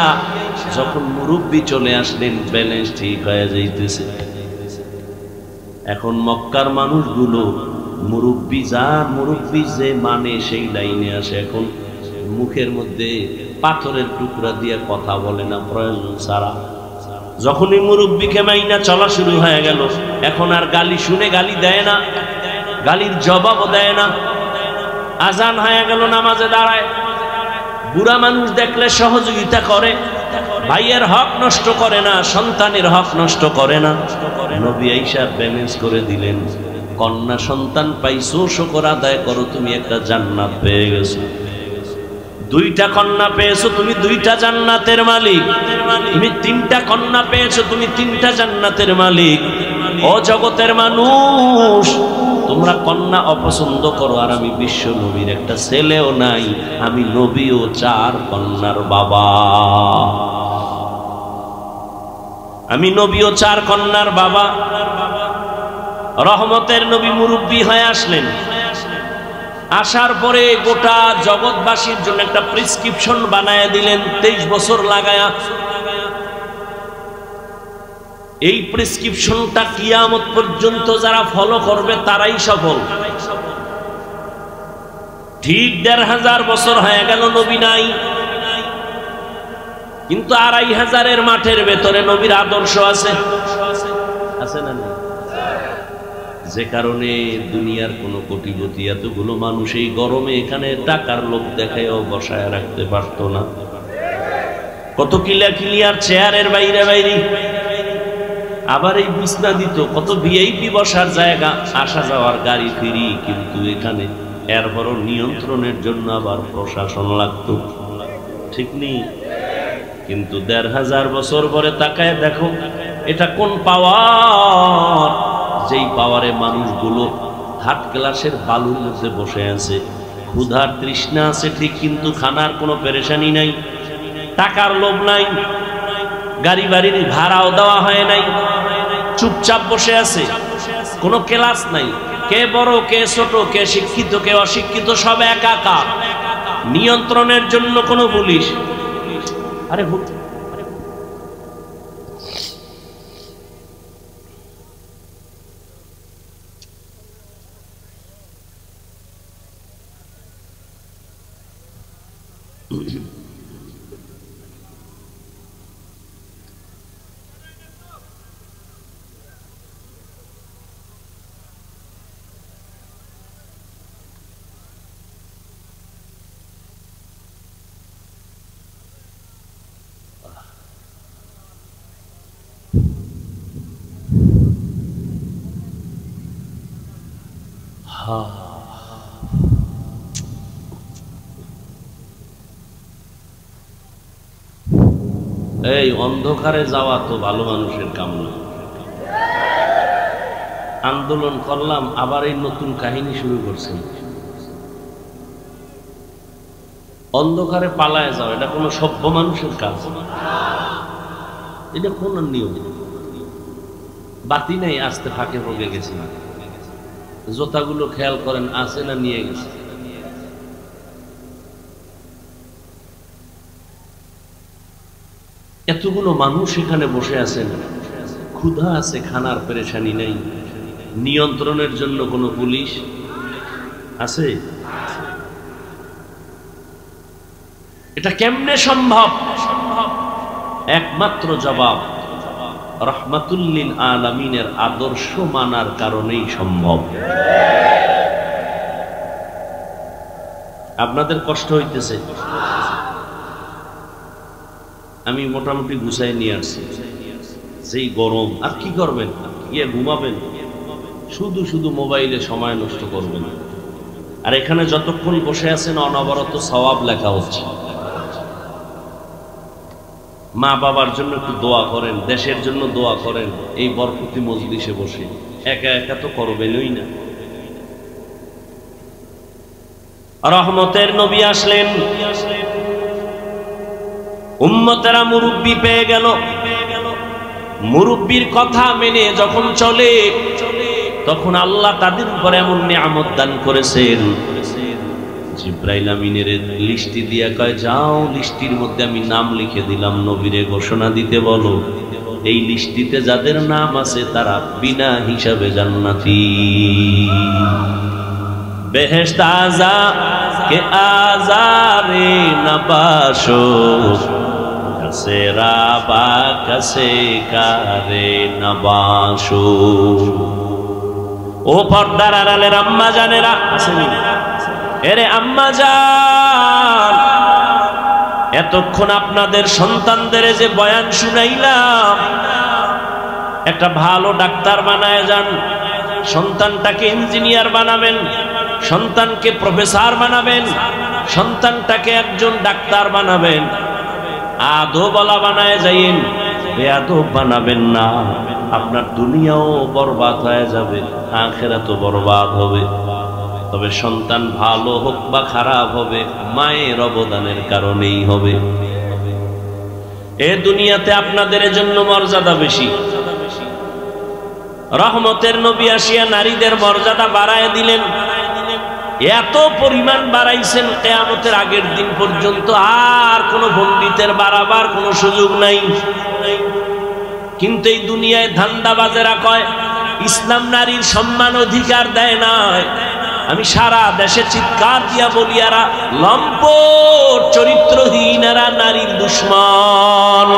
যখন মুরব্বি চলে আসলেন, ব্যালেন্স ঠিক হয়ে যাইতেছে। এখন মক্কার মানুষগুলো মুরব্বি যে মানে সেই লাইনে আসে। এখন মুখের মধ্যে পাথরের টুকরা দিয়ে কথা বলে না প্রয়োজন ছাড়া। যখনই মুরব্বিকে মাইনা চলা শুরু হয়ে গেল, এখন আর গালি শুনে গালি দেয় না, গালির জবাবও দেয় না। আজান হয়ে গেল, নামাজে দাঁড়ায়, বুড়া মানুষ দেখলে সহযোগিতা করে, ভাইয়ের হক নষ্ট করে না, সন্তানের হক নষ্ট করে না। নবী আইসা ব্যালেন্স করে দিলেন। কন্যা সন্তান পাইছো, শুকর আদায় করো, তুমি একটা জান্নাত পেয়ে গেছো। দুইটা কন্যা পেয়েছো, তুমি দুইটা জান্নাতের মালিক। তুমি তিনটা কন্যা পেয়েছো, তুমি তিনটা জান্নাতের মালিক। ও জগতের মানুষ, তোমরা কন্যা অপছন্দ করো, আর আমি বিশ্ব নবীর একটা ছেলেও নাই, আমি নবীও 4 কন্যার বাবা। আমি নবীও 4 কন্যার বাবা। রহমতের নবী মুরব্বি হয়ে আসলেন। আসার পরে গোটা জগৎবাসীর জন্য একটা প্রেসক্রিপশন বানায় দিলেন 23 বছর লাগায়া। এই প্রেসক্রিপশনটা কিয়ামত পর্যন্ত যারা ফলো করবে তারাই সফল। ঠিক 1500 বছর হয়ে গেল নবী নাই, কিন্তু 2500 মাঠের ভেতরে নবীর আদর্শ আছে। আছে না? যে কারণে দুনিয়ার কোনো কোটিপতি এতগুলো মানুষ এই গরমে এখানে টাকার লোভ দেখায়ও বসায় রাখতে পারত না। কত ক্লিয়ার চেয়ারের বাইরে বাইরে, আবার এই বিছনা দিত, কত ভিআইপি বসার জায়গা, আসা যাওয়ার গাড়ি ফিরি, কিন্তু এখানে এরপরও নিয়ন্ত্রণের জন্য আবার প্রশাসন লাগতো। ঠিক নেই? কিন্তু 1500 বছর পরে তাকায় দেখো, এটা কোন পাওয়ার, যেই পাওয়ারে মানুষগুলো হাট গ্লাসের বালুর মধ্যে বসে আছে। ক্ষুধার তৃষ্ণা আছে ঠিক, কিন্তু খানার কোনো পেরেশানি নাই, টাকার লোভ নাই, গাড়ি বাড়ির ভাড়াও দেওয়া হয় নাই, চুপচাপ বসে আছে, কোনো ক্লাস নাই, কে বড় কে ছোট, কে শিক্ষিত কে অশিক্ষিত, সব একাকার। নিয়ন্ত্রণের জন্য কোনো পুলিশ, আরে এই অন্ধকারে যাওয়া তো ভালো মানুষের কাম না। আন্দোলন করলাম, আবার এই নতুন কাহিনী শুরু করছেন। অন্ধকারে পালায় যাও, এটা কোনো সভ্য মানুষের কাজ? এটা কোন নিয়ম? বাতি নেই, আসতে ফাঁকে ভোগে গেছে। জোতাগুলো খেয়াল করেন আছে না নিয়ে গেছে। এতগুলো মানুষ এখানে বসে আছেন, ক্ষুধা আছে, খানার পেরেশানি নেই। নিয়ন্ত্রণের জন্য কোনো পুলিশ আছে? এটা কেমনে সম্ভব? একমাত্র জবাব রাহমাতুল লিল আলামিনের আদর্শ মানার কারণেই সম্ভব। আপনাদের কষ্ট হইতেছে, আমি মোটামুটি গুছাই নিয়ে আসছি। সেই গরম, আর কি করবেন? ঘুমাবেন, শুধু শুধু মোবাইলে সময় নষ্ট করবেন। আর এখানে যতক্ষণ বসে আছেন অনবরত সওয়াব লেখা হচ্ছে। মা বাবার জন্য একটু দোয়া করেন, দেশের জন্য দোয়া করেন। এই বরকতি মজলিসে বসে একা একা তো করবেনই না। রহমতের নবী আসলেন, উম্মতেরা মুরব্বি পেয়ে গেল। মুরব্বির কথা মেনে যখন চলে, তখন আল্লাহ তাদের উপরে এমন নিয়ামত দান করেছেন। জিব্রাইল আমিনের লিস্টি দিয়া কয়, যাও লিস্টির মধ্যে আমি নাম লিখে দিলাম, নবীরে ঘোষণা দিতে বলো এই লিস্টিতে যাদের নাম আছে তারা বিনা হিসাবে জান্নাতি। বেহেশত আযা কে আজারে নবাশো কাসে রাবা কাসে কারে নবাশো। ও পর্দার আড়ালের আম্মা জানেরা, আসেনি? এরে আম্মা জান, এতক্ষণ আপনাদের সন্তানদের যে বয়ান শুনাইলাম, একটা ভালো ডাক্তার বানায় যান। সন্তানটাকে ইঞ্জিনিয়ার বানাবেন, সন্তানকে প্রফেসর বানাবেন, সন্তানটাকে একজন ডাক্তার বানাবেন। আদো বলা বানায় যাইন, বেয়াদব বানাবেন না। আপনার দুনিয়াও বরবাদ হয়ে যাবে, আখিরাতও বরবাদ হবে। তবে সন্তান ভালো হোক বা খারাপ হবে, মায়ের অবদানের কারণেই হবে। এ দুনিয়াতে আপনাদের জন্য মর্যাদা বেশি। রহমতের নবী আসিয়া নারীদের মর্যাদা বাড়ায় দিলেন। এত পরিমাণ বাড়াইছেন, কিয়ামতের আগের দিন পর্যন্ত আর কোনো পণ্ডিতের বাড়াবার কোনো সুযোগ নাই। কিন্তু এই দুনিয়ায় ধান্দাবাজেরা কয় ইসলাম নারীর সম্মান অধিকার দেয় না। আমি সারা দেশে চিৎকার দিয়া বলি, এরা লম্পট চরিত্রহীন, এরা নারীর দুশ্মন।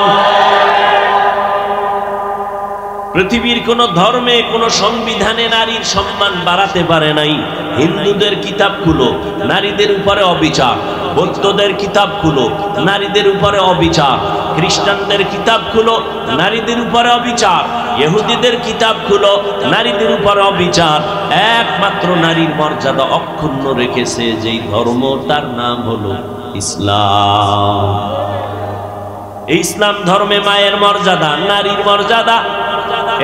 পৃথিবীর কোন ধর্মে, কোন সংবিধানে নারীর সম্মান বাড়াতে পারে নাই। হিন্দুদের কিতাব খুলো, নারীদের উপরে অবিচার। বৌদ্ধদের কিতাব খুলো, নারীদের উপরে অবিচার। খ্রিস্টানদের কিতাব খুলো, নারীদের উপরে অবিচার। ইহুদিদের কিতাব খুলো, নারীদের উপরে অবিচার। একমাত্র নারীর মর্যাদা অক্ষুণ্ণ রেখেছে যেই ধর্ম, তার নাম হলো ইসলাম। এই ইসলাম ধর্মে মায়ের মর্যাদা, নারীর মর্যাদা।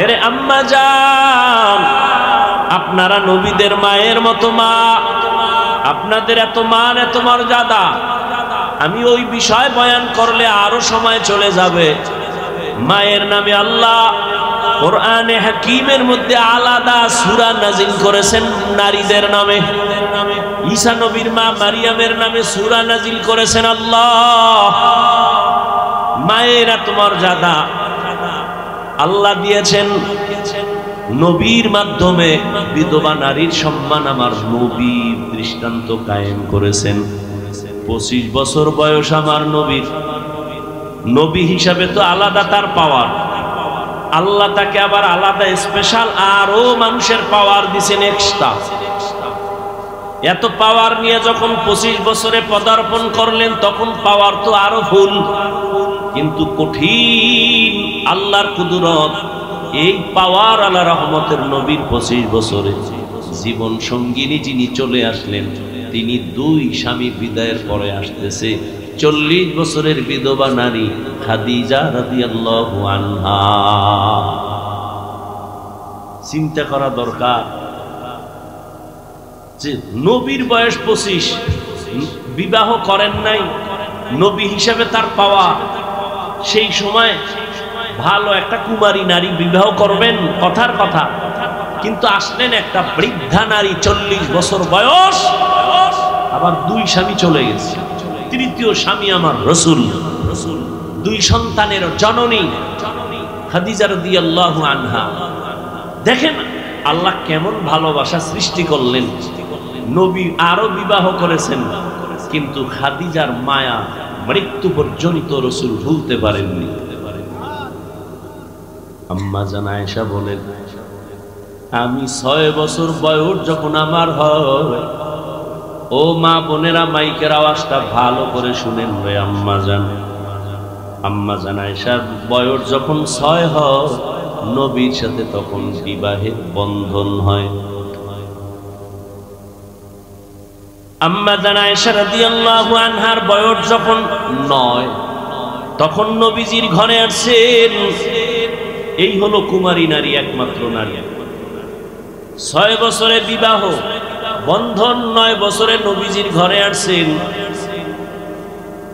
এরে আম্মা জান, আপনারা নবীদের মায়ের মতো মা, আপনাদের এত মান, এত মর্যাদা। আমি ওই বিষয় বয়ান করলে আরো সময় চলে যাবে। মায়ের নামে আল্লাহ কোরআনে হাকিমের মধ্যে আলাদা সূরা নাজিল করেছেন নারীদের নামে। ঈসা নবীর মা মারিয়ামের নামে সূরা নাজিল করেছেন আল্লাহ। মায়ের এত মর্যাদা আল্লাহ দিয়েছেন নবীর মাধ্যমে। বিধবা নারীর সম্মান আমার নবী দৃষ্টান্ত কায়েম করেছেন। 25 বছর বয়স আমার নবীর। নবী হিসাবে তো আলাদা তার পাওয়ার, আল্লাহ তাকে আবার আলাদা স্পেশাল আরো মানুষের পাওয়ার দিয়েছেন এক্সট্রা। এত পাওয়ার নিয়ে যখন 25 বছরে পদার্পণ করলেন, তখন পাওয়ার তো আরো ফুল। কিন্তু কঠিন আল্লাহর কুদরত, এই পাওয়ার আল্লাহ রহমতের নবীর 25 বছরে জীবন সঙ্গিনী যিনি চলে আসলেন তিনি দুই স্বামী বিদায়ের পরে আসতেছে 40 বছরের বিধবা নারী খাদিজা রাদিয়াল্লাহু আনহা। চিন্তা করা দরকার যে নবীর বয়স 25, বিবাহ করেন নাই, নবী হিসাবে তার পাওয়া, সেই সময় ভালো একটা কুমারী নারী বিবাহ করবেন কথার কথা, কিন্তু আসলেন একটা বৃদ্ধা নারী 40 বছর বয়স, আবার দুই স্বামী চলে গেছে, তৃতীয় স্বামী আমার রাসূল, দুই সন্তানের জননী খাদিজা রাদিয়াল্লাহু আনহা। দেখেন আল্লাহ কেমন ভালোবাসা সৃষ্টি করলেন। নবী আরো বিবাহ করেছেন, কিন্তু খাদিজার মায়া মৃত্যু পর্যন্ত রাসূল ভুলতে পারেননি। আম্মা জান আয়েশা বলেন, আমি 6 বছর বয়স যখন আমার হয়, ও মা বোনেরা মাইকের আওয়াজটা ভালো করে শুনেন রে আম্মা জান আয়েশার বয়স যখন 6 হয়, নবীর সাথে তখন বিবাহের বন্ধন হয়। আম্মা জান আয়েশা রাদিয়াল্লাহু আনহার বয়স যখন 9, তখন নবীজির ঘরে আসছেন। এই হলো কুমারী নারী, একমাত্র নারী। 6 বছরে বিবাহ বন্ধন, 9 বছরে নবীজির ঘরে আসছেন।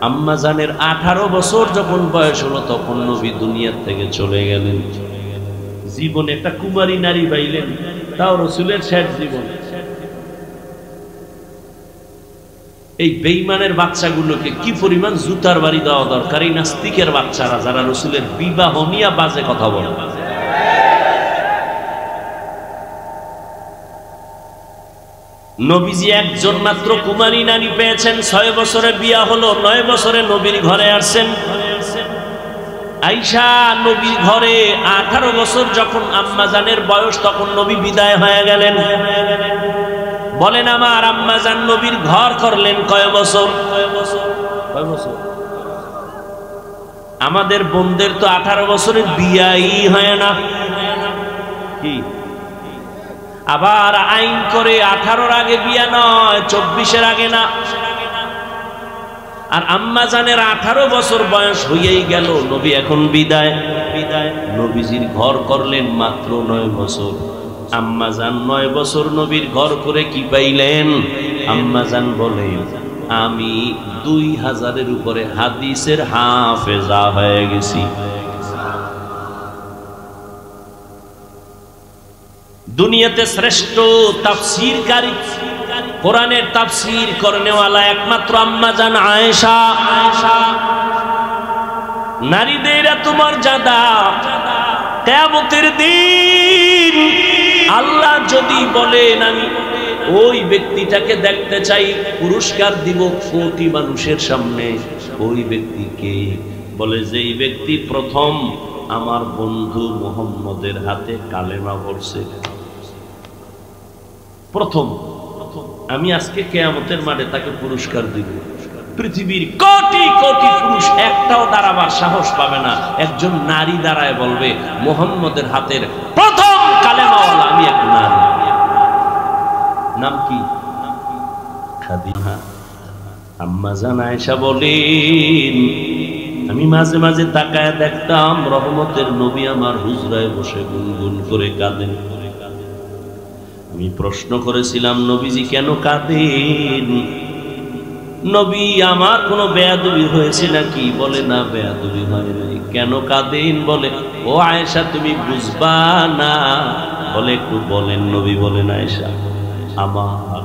আম্মা জানের 18 বছর যখন বয়স হলো, তখন নবী দুনিয়া থেকে চলে গেলেন। জীবনে একটা কুমারী নারী পাইলেন, তাও রাসূলের শেষ জীবন। এই বেঈমানের বাচ্চাগুলোকে কি পরিমাণ জুতার বাড়ি দেওয়া দরকার, এই নাস্তিকের বাচ্চারা যারা রাসূলের বিবাহ নিয়ে বাজে কথা বলে। নবীজি একজন মাত্র কুমারী নারী পেয়েছেন, 6 বছরে বিয়া হলো, 9 বছরে নবীর ঘরে আসছেন। আয়েশা নবীর ঘরে 18 বছর যখন আম্মা জানের বয়স, তখন নবী বিদায় হয়ে গেলেন। বলেন আমার আম্মা জান নবীর ঘর করলেন কয় বছর? আমাদের বোনদের তো 18 বছরের বিয়াই হয় না, কি আবার আইন করে 18-র আগে বিয়া নয়, 24-এর আগে না। আর আম্মা জানের 18 বছর বয়স হয়েই গেল, নবী এখন বিদায়। নবীজির ঘর করলেন মাত্র 9 বছর। আম্মা জান 9 বছর নবীর ঘর করে কি পাইলেন? আম্মা জান বলেন, আমি 2000-এর উপরে হাদিসের হাফেজা হয়ে গেছি। দুনিয়াতে শ্রেষ্ঠ তাফসীরকারী, কোরআনের তাফসীর করনেওয়ালা একমাত্র আম্মা জান আয়েশা। নারীদের এত মর্যাদা, কিয়ামতের দিন আল্লাহ যদি বলেন আমি ওই ব্যক্তিটাকে দেখতে চাই, পুরস্কার দিব কোটি মানুষের সামনে, ওই ব্যক্তিকে বলে যেই ব্যক্তি প্রথম আমার বন্ধু মুহাম্মদের হাতে কালেমা পড়ছে, প্রথম আমি আজকে কিয়ামতের মাঠে তাকে পুরস্কার দিব। পৃথিবীর কোটি কোটি পুরুষ একটাও দাঁড়াবার সাহস পাবে না, একজন নারী দাঁড়ায় বলবে মুহাম্মদের হাতের প্রথম কালেমাওয়ালা আমি এক নারী। নাম কি? খাদিজা। আম্মা জান আয়েশা বলেন, আমি মাঝে মাঝে তাকায় দেখতাম রহমতের নবী আমার হুজরায় বসে গুনগুন করে কাঁদেন। আমি প্রশ্ন করেছিলাম, নবীজি কেন কাঁদেন? নবী আমার কোনো বেয়াদবি হয়েছে নাকি? বলে না, বেয়াদবি হয় নাই। কেন কাঁদেন? বলে ও আয়েশা তুমি বুঝবা না। বলে একটু বলেন। নবী বলেন, আয়েশা আমার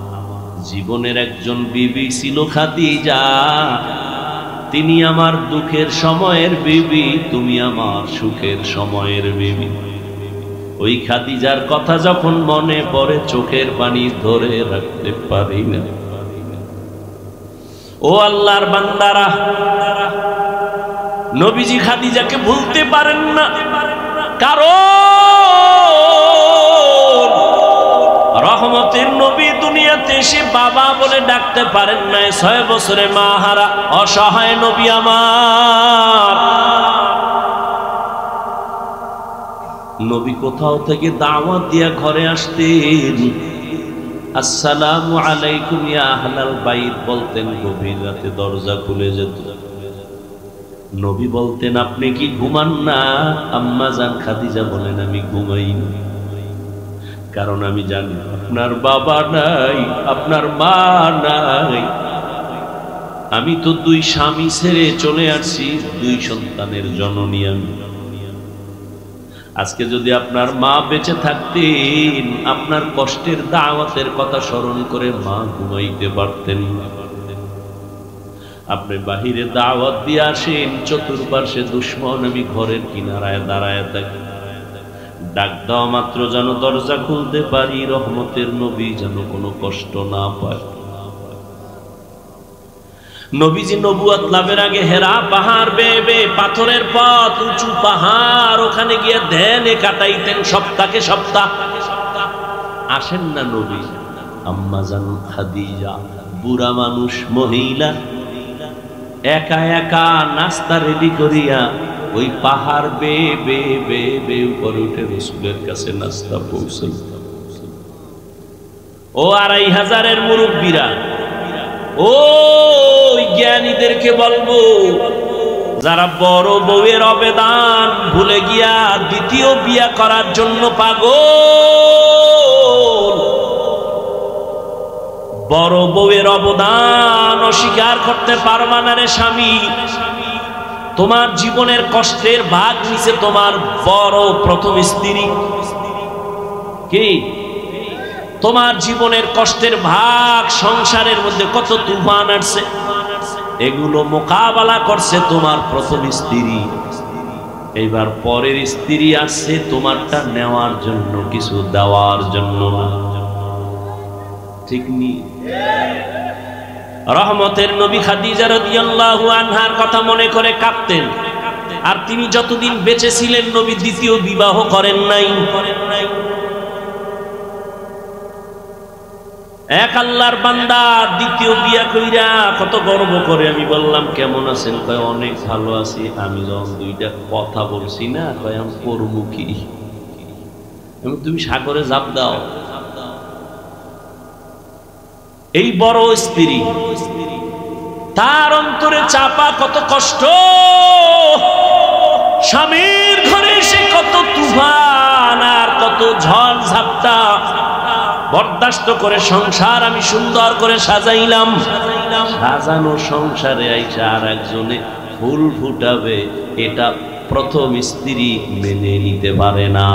জীবনের একজন বিবি ছিল খাদিজা, তিনি আমার দুঃখের সময়ের বিবি, তুমি আমার সুখের সময়ের বিবি। ওই খাদিজার কথা যখন মনে পড়ে চোখের পানি ধরে রাখতে পারি না। ও আল্লাহর বান্দারা, নবীজি খাদিজাকে ভুলতে পারেন না, কারণ রহমতের নবী দুনিয়াতে এসে বাবা বলে ডাকতে পারেন না। 6 বছরে মা হারা অসহায় নবী আমার। নবী কোথাও থেকে দাওয়াত দিয়া ঘরে আসতেন, আসসালামু আলাইকুম ইয়া আহলাল বাইত বলতেন, গভীর রাতে দরজা খুলে যেত। নবী বলতেন, আপনি কি ঘুমান না? আম্মা জান খাদিজা বলেন, আমি ঘুমাই না, কারণ আমি জানি আপনার বাবা নাই, আপনার মা নাই। আমি তো 2 স্বামী ছেড়ে চলে আসছি, 2 সন্তানের জননী আমি। আজকে যদি আপনার মা বেঁচে থাকতেন, আপনার কষ্টের দাওয়াতের কথা স্মরণ করে মা ঘুমাইতে পারতেন না। আপনি বাহিরে দাওয়াত দিয়ে আসেন, চতুর্পার্শ্বে দুশ্মন, আমি ঘরের কিনারায় দাঁড়ায় থাকি, ডাক দেওয়া মাত্র যেন দরজা খুলতে পারি, রহমতের নবী যেন কোনো কষ্ট না পায়। নবীজি নবুয়ত লাভের আগে হেরা পাহাড় বেয়ে বেয়ে, পাথরের পথ, উঁচু পাহাড়, ওখানে গিয়ে ধ্যানে কাটাইতেন সপ্তাহে সপ্তাহ। আসেন না নবী, আম্মা জান খাদিজা বুড়া মানুষ মহিলা একা একা নাস্তা রেডি করিয়া ওই পাহাড় বেয়ে বেয়ে বেয়ে বেয়ে উপরে উঠে রাসূলের কাছে নাস্তা পৌঁছাইত। ও 2500-এর মুরব্বীরা, ও জ্ঞানীদেরকে বলবো, যারা বড় বউয়ের অবেদান ভুলে গিয়া দ্বিতীয় বিয়া করার জন্য পাগল, বড় বউয়ের অবদান অস্বীকার করতে পারবা না রে স্বামী। তোমার জীবনের কষ্টের ভাগ নিছে তোমার বড় প্রথম স্ত্রী। কি তোমার জীবনের কষ্টের ভাগ, সংসারের মধ্যে কত তুফান আসছে, এগুলো মোকাবেলা করছে তোমার প্রথম স্ত্রী। এইবার পরের স্ত্রী আসছে তোমারটা নেওয়ার জন্য, কিছু দেওয়ার জন্য না। ঠিক নি? রহমতের নবী খাদিজা রাদিয়াল্লাহু আনহার কথা মনে করে কাঁদতেন। আর তিনি যতদিন বেঁচে ছিলেন নবী দ্বিতীয় বিবাহ করেন নাই। এক আল্লাহর বান্দা দ্বিতীয় বিয়া কইরা কত গর্ব করে। আমি বললাম, কেমন আছেন? কয়, অনেক ভালো আছি। আমি যখন 2টা কথা বলছি না, কয় আমি করমুখী। তুমি সাগরে জাপ দাও। এই বড় স্ত্রী, তার অন্তরে চাপা কত কষ্ট, স্বামীর ঘরে এসে কত তুফান আর কত ঝড় ঝাপটা বরদাস্ত করে সংসার আমি সুন্দর করে সাজাইলাম। সাজানো সংসারে আইসা আর একজনে ফুল ফুটাবে, এটা প্রথম স্ত্রী মেনে নিতে পারে না।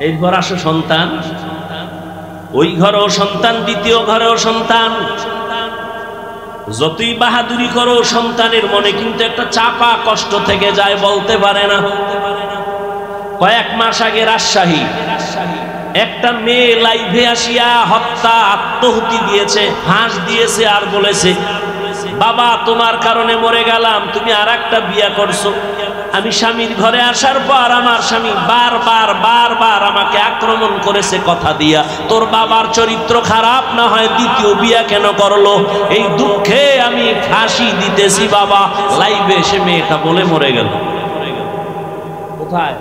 এরপর আসো সন্তান, ওই ঘরেও সন্তান, দ্বিতীয় ঘরেও সন্তান। যতই বাহাদুরি করো, সন্তানের মনে কিন্তু একটা চাপা কষ্ট থেকে যায়, বলতে পারে না। কয়েক মাস আগে রাজশাহী একটা মেয়ে লাইভে আসিয়া আত্মহুতি দিয়েছে, ফাঁস দিয়েছে আর বলেছে, বাবা তোমার কারণে মরে গেলাম, তুমি আর একটা বিয়া করছো। আমি স্বামীর ঘরে আসার পর আমার স্বামী বারবার আমাকে আক্রমণ করেছে কথা দিয়া, তোর বাবার চরিত্র খারাপ, না হয় দ্বিতীয় বিয়া কেন করলো, এই দুঃখে আমি ফাঁসি দিতেছি বাবা। লাইভে এসে মেয়েটা বলে মরে গেল। কোথায়?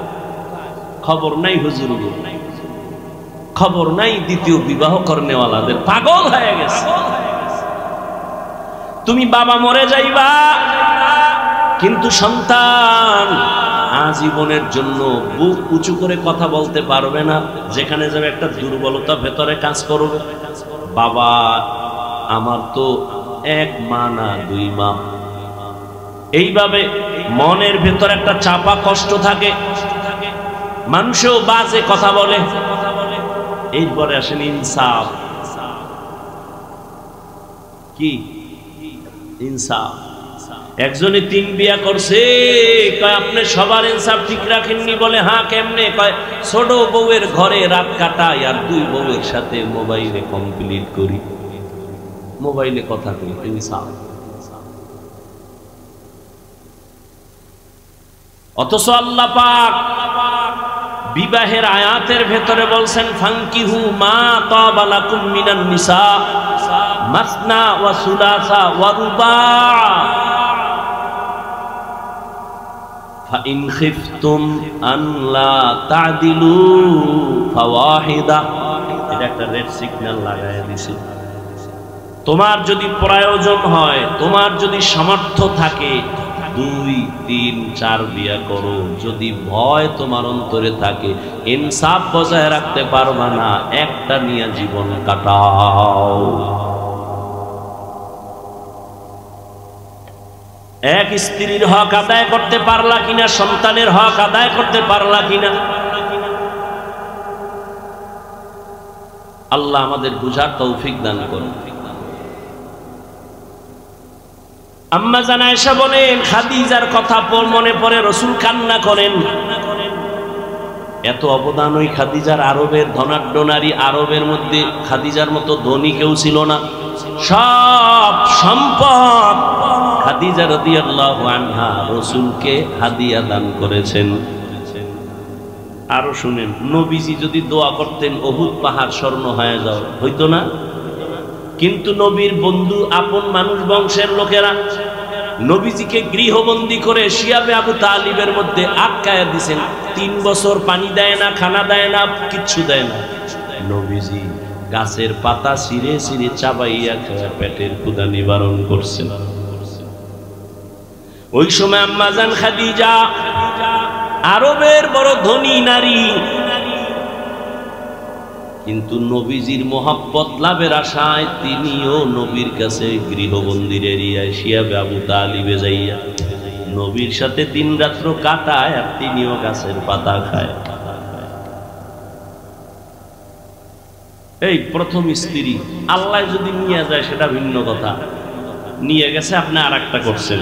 খবর নাই হুজুর, খবর নাই দ্বিতীয় বিবাহ করনেওয়ালাদের। পাগল হয়ে গেছে। তুমি বাবা মরে যাইবা, কিন্তু সন্তান আজীবনের জন্য বুক উঁচু করে কথা বলতে পারবে না। যেখানে যাবে একটা দুর্বলতা ভেতরে কাজ করবে। বাবা আমার তো 1 মা না 2 মা। এইভাবে মনের ভেতর একটা চাপা কষ্ট থাকে, মানুষও বাজে কথা বলে। এরপরে আসেন ইনসাফ। কি ইনসাফ? একজনে 3 বিয়া করছে, কয় আপনি সবার ইনসাফ ঠিক রাখেননি। বলে হ্যাঁ, কেমনে? কয় ছোট বউয়ের ঘরে রাত কাটাই আর 2 বউয়ের সাথে মোবাইলে কমপ্লিট করি, মোবাইলে কথা কই। ইনসাফ। অথচ আল্লাহ পাক বিবাহের আয়াতের ভেতরে বলছেন, ফাঙ্কিহু মা তাবা লাকুম মিনান নিসা মাসনা ওয়া সুলাসা ওয়া রুবা। ফাইন খিফতুম আল্লা তা'দিলু ফাওয়াহিদা, এটা একটা রেড সিগন্যাল লাগায় দিছে। তোমার যদি প্রয়োজন হয়, তোমার যদি সামর্থ্য থাকে, 2, 3, 4 বিয়া করো। যদি ভয় তোমার অন্তরে থাকে, ইনসাফ বজায় রাখতে পারবা না, একটা নিয়ে জীবন কাটাও। এক স্ত্রীর হক আদায় করতে পারলা কিনা, সন্তানের হক আদায় করতে পারলা কিনা, আল্লাহ আমাদের বুঝার তৌফিক দান করুন। আম্মা জান আয়েশা বলেন, খাদিজার কথা মনে পড়ে রাসূল কান্না করেন। এত অবদান ওই খাদিজার। আরবের ধনাঢ্য নারী, আরবের মধ্যে খাদিজার মতো ধনী কেউ ছিল না। সব সম্পদ খাদিজা রাদিয়াল্লাহু আনহা রাসূলকে হাদিয়া দান করেছেন। আরো শুনেন, নবীজি যদি দোয়া করতেন উহুদ পাহাড় স্বর্ণ হয়ে যাও, হইতো না? কিন্তু নবীর বন্ধু, আপন মানুষ, বংশের লোকেরা নবীজিকে গৃহবন্দী করে শিয়াবে আবু তালিবের মধ্যে আটকায়া দিয়েছেন। 3 বছর পানি দেয় না, খানা দেয় না, কিচ্ছু দেয় না। নবীজি গাছের পাতা ছিঁড়ে ছিঁড়ে চাবাইয়া খেয়ে পেটের ক্ষুধা নিবারণ করছেন। ওই সময় আম্মা জান খাদিজা আরবের বড় ধনী নারী, কিন্তু নবীজির মোহাব্বত লাভের আশায় তিনিও নবীর কাছে গৃহবন্দির এরিয়ায় শিয়াবে আবু তালিবে যাইয়া নবীর সাথে 3 রাত্র কাটায়, আর তিনিও গাছের পাতা খায়। এই প্রথম স্ত্রী। আল্লাহ যদি নিয়ে যায় সেটা ভিন্ন কথা, নিয়ে গেছে আপনি আর একটা করছেন।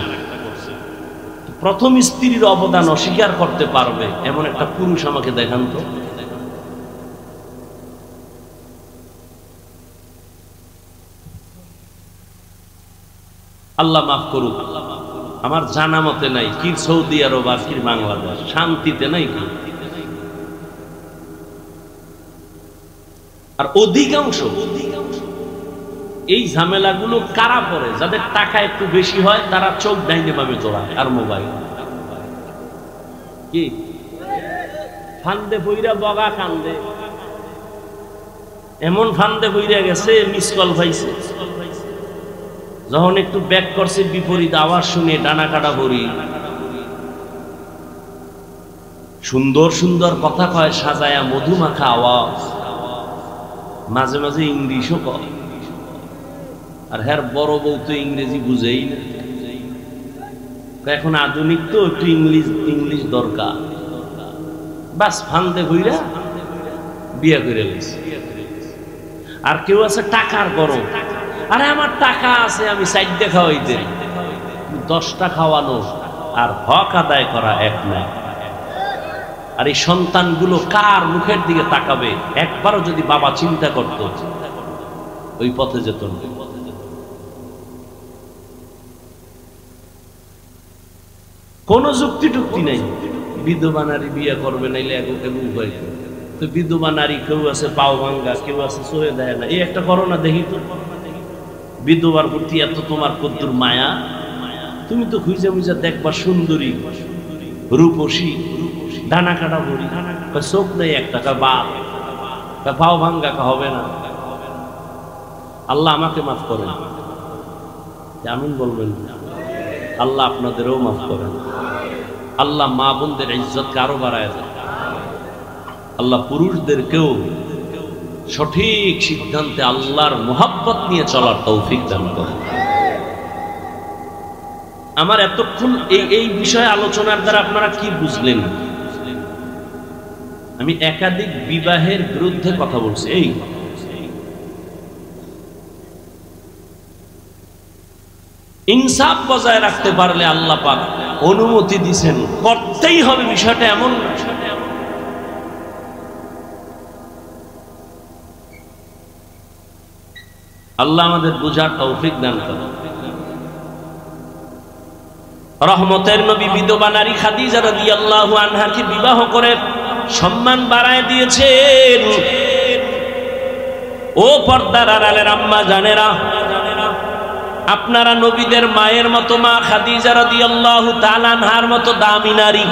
প্রথম স্ত্রীর অবদান অস্বীকার করতে পারবে এমন একটা পুরুষ আমাকে দেখান তো। আল্লাহ মাফ করুক, আমার জানা মতে নাই। কি সৌদি আরব আর কি বাংলাদেশ শান্তিতে নাই কি? আর অধিকাংশ এই ঝামেলাগুলো কারা পড়ে? যাদের টাকা একটু বেশি হয় তারা চোখ ডাইনে বামে জোড়ায় আর মোবাইল। কি ফান্দে পইরা বগা কান্দে, এমন ফান্দে পইরা গেছে মিস কল পাইছে। যখন একটু ব্যাক করছে বিপরীত আওয়াজ শুনে ডানা কাটা ভরি। সুন্দর সুন্দর কথা কয় সাজায়া, মধুমাখা আওয়াজ, মাঝে মাঝে ইংলিশও কয়। আর হ্যাঁ বড় বউ তো ইংরেজি বুঝেই না। এখন আধুনিক তো একটু ইংলিশ দরকার। বাস ফান্দে হইরা বিয়ে করে গেছে। আর কেউ আছে টাকার গরম, আরে আমার টাকা আছে আমি 4টা খাওয়াইতে, 10টা খাওয়ানো আর হক আদায় করা এক না। আর এই সন্তানগুলো কার মুখের দিকে তাকাবে একবারও যদি বাবা চিন্তা করত, ওই পথে যেত না। কোনো যুক্তি টুক্তি নাই। বিধবা নারী বিয়ে করবে নাইলে একে উপায়। তো বিধবা নারী কেউ আছে পাও ভাঙ্গা, কেউ আছে সহে দেয় না। এই একটা করো না দেখি তো, বিধবার প্রতি এত তোমার কদ্দুর মায়া। তুমি তো খুঁজে মুজা দেখবা সুন্দরী, রূপসী, ডানা কাটা ভরি, চোখ নেই একটা, বাপ পাও ভাঙ্গা হবে না। আল্লাহ আমাকে মাফ করেন, আমিন বলবেন। আল্লাহ আপনাদেরও মাফ করেন। আল্লাহ মা বোনদের ইজ্জতকে আরো বাড়ায় দেন। আল্লাহ পুরুষদেরকেও সঠিক সিদ্ধান্তে আল্লাহর মুহাব্বত নিয়ে চলার তৌফিক দান করেন। আমার এতক্ষণ এই বিষয়ে আলোচনার দ্বারা আপনারা কি বুঝলেন? আমি একাধিক বিবাহের বিরুদ্ধে কথা বলছি। এই ইনসাফ বজায় রাখতে পারলে আল্লাহ পাক অনুমতি দিয়েছেন, করতেই হবে। বিষয়টা এমন না। আল্লাহ আমাদের বুঝার তৌফিক দান করেন। রহমতের নবী বিধবা নারী খাদিজা রাদিয়াল্লাহু আনহাকে বিবাহ করে সম্মান বাড়ায় দিয়েছেন। ও পর্দার আড়ালের আম্মা জানেরা, আপনারা নবীদের মায়ের মতো মা খাদিজা রাদিয়াল্লাহু তাআলা আনহার মতো দামি নারী,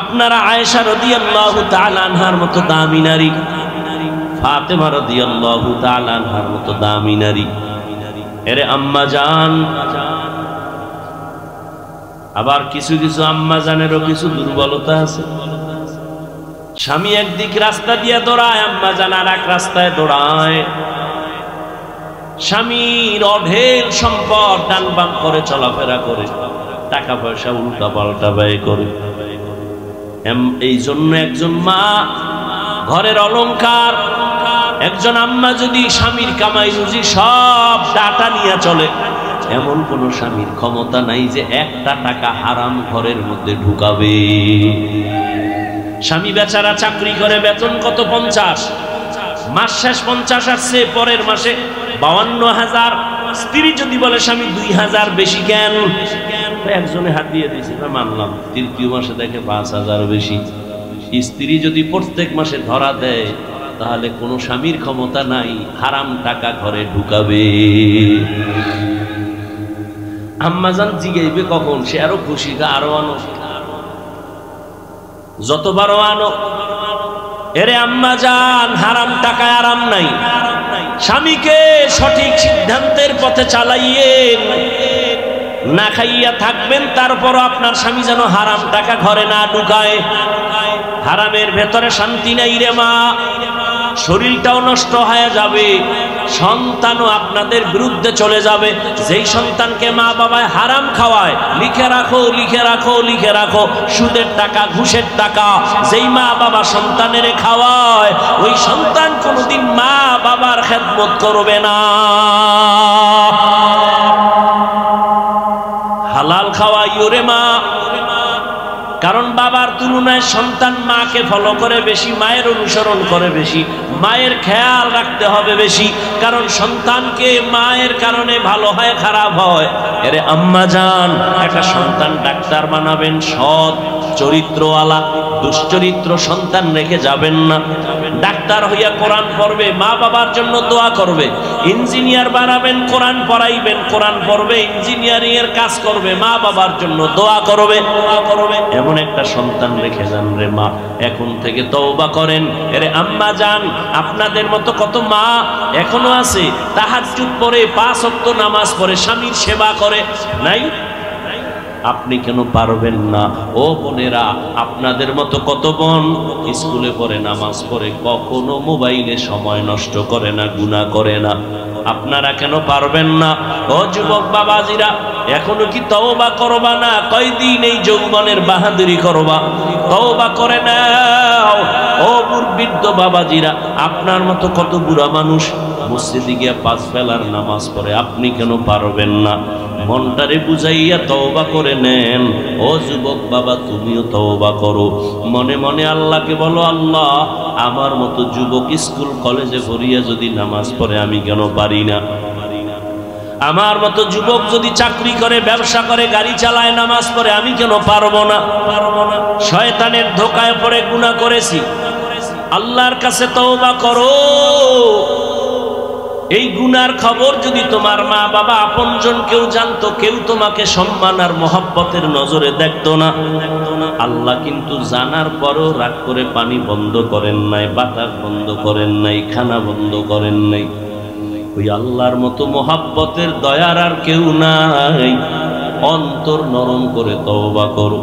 আপনারা আয়েশা রাদিয়াল্লাহু তাআলা আনহার মতো দামি নারী, ফাতেমা রাদিয়াল্লাহু তাআলা আনহার মতো দামি নারী। এরে আম্মা জান, আবার কিছু কিছু আম্মা জানেরও কিছু দুর্বলতা আছে। স্বামী একদিক রাস্তা দিয়ে দৌড়ায়, আম্মা জান আর এক রাস্তায় দৌড়ায়। স্বামীর অঢেল সম্পদ ডান বাম করে চলাফেরা করে, টাকা পয়সা উল্টা পাল্টা ব্যয় করে। এই জন্য একজন মা ঘরের অলংকার, একজন আম্মা যদি স্বামীর কামাই রুজি সব টাকা নিয়ে চলে, এমন কোন স্বামীর ক্ষমতা নাই যে একটা টাকা হারাম ঘরের মধ্যে ঢুকাবে। স্বামী বেচারা চাকরি করে, বেতন কত 50, মাস শেষ 50 আসছে, পরের মাসে 52,000। স্ত্রী যদি বলে স্বামী 2,000 বেশি কেন, একজনে হাত দিয়ে দিয়েছে মানলাম, তৃতীয় মাসে দেখে 5,000 বেশি। স্ত্রী যদি প্রত্যেক মাসে ধরা দেয়, তাহলে কোনো স্বামীর ক্ষমতা নাই হারাম টাকা ঘরে ঢুকাবে। আম্মাজান জিগাইবে কখন, সে আরো খুশি, আরো আনো, যতবারও আনো। এরে আম্মাজান, হারাম টাকায় আরাম নাই। স্বামীকে সঠিক সিদ্ধান্তের পথে চালাইয়েন, না খাইয়া থাকবেন, তারপর আপনার স্বামী যেন হারাম টাকা ঘরে না ঢুকায়। হারামের ভেতরে শান্তি নাই রে মা, শরীরটাও নষ্ট হয়ে যাবে, সন্তানও আপনাদের বিরুদ্ধে চলে যাবে। যেই সন্তানকে মা বাবায় হারাম খাওয়ায়, লিখে রাখো লিখে রাখো লিখে রাখো, সুদের টাকা ঘুষের টাকা যেই মা বাবা সন্তানের খাওয়ায়, ওই সন্তান কোনোদিন মা বাবার খেদমত করবে না। হালাল খাওয়াইও রে মা, কারণ বাবার তুলনায় সন্তান মাকে ফলো করে বেশি, মায়ের অনুসরণ করে বেশি, মায়ের খেয়াল রাখতে হবে বেশি, কারণ সন্তানকে মায়ের কারণে ভালো হয় খারাপ হয়। এরে আম্মা জান, একটা সন্তান ডাক্তার বানাবেন, সৎ চরিত্রওয়ালা, দুশ্চরিত্র সন্তান রেখে যাবেন না। ডাক্তার হইয়া কোরআন পড়বে, মা বাবার জন্য দোয়া করবে। ইঞ্জিনিয়ার বানাবেন, কোরআন পড়াইবেন, কোরআন পড়বে, ইঞ্জিনিয়ারিং এর কাজ করবে, মা বাবার জন্য দোয়া করবে। এমন একটা সন্তান রেখে যান রে মা, এখন থেকে তওবা করেন। এরে আম্মা জান, আপনাদের মতো কত মা এখনো আছে তাহাজ্জুদ পড়ে, 5 ওয়াক্ত নামাজ পড়ে, স্বামীর সেবা করে, নাই? আপনি কেন পারবেন না? ও বোনেরা, আপনাদের মতো কত বোন স্কুলে পড়ে, নামাজ পড়ে, কখনো মোবাইলে সময় নষ্ট করে না, গুনাহ করে না, আপনারা কেন পারবেন না? ও যুবক বাবাজিরা, এখনো কি তওবা করবা না? কয়দিন এই যৌবনের বাহাদুরি করবা? তওবা করে নাও। ও বৃদ্ধ বাবাজিরা, আপনার মতো কত বুড়া মানুষ মসজিদে গিয়ে 5 বেলার নামাজ পড়ে, আপনি কেন পারবেন না? মনটারে বুঝাইয়া তওবা করে নেন। ও যুবক বাবা, তুমিও তওবা করো, মনে মনে আল্লাহকে বলো, আল্লাহ, আমার মতো যুবক স্কুল কলেজে পড়িয়া যদি নামাজ পড়ে, আমি কেন পারি না? আমার মতো যুবক যদি চাকরি করে, ব্যবসা করে, গাড়ি চালায়, নামাজ পড়ে, আমি কেন পারবো না? শয়তানের ধোকায় পড়ে গুনাহ করেছি, আল্লাহর কাছে তওবা করো। এই গুনার খবর যদি তোমার মা বাবা আপনজন কেউ জানতো, কেউ তোমাকে সম্মান আর মহব্বতের নজরে দেখতো না। আল্লাহ কিন্তু জানার পরও রাগ করে পানি বন্ধ করেন নাই, বাতাস বন্ধ করেন নাই, খানা বন্ধ করেন নাই। ওই আল্লাহর মতো মহব্বতের দয়ার আর কেউ নাই। অন্তর নরম করে তওবা করো,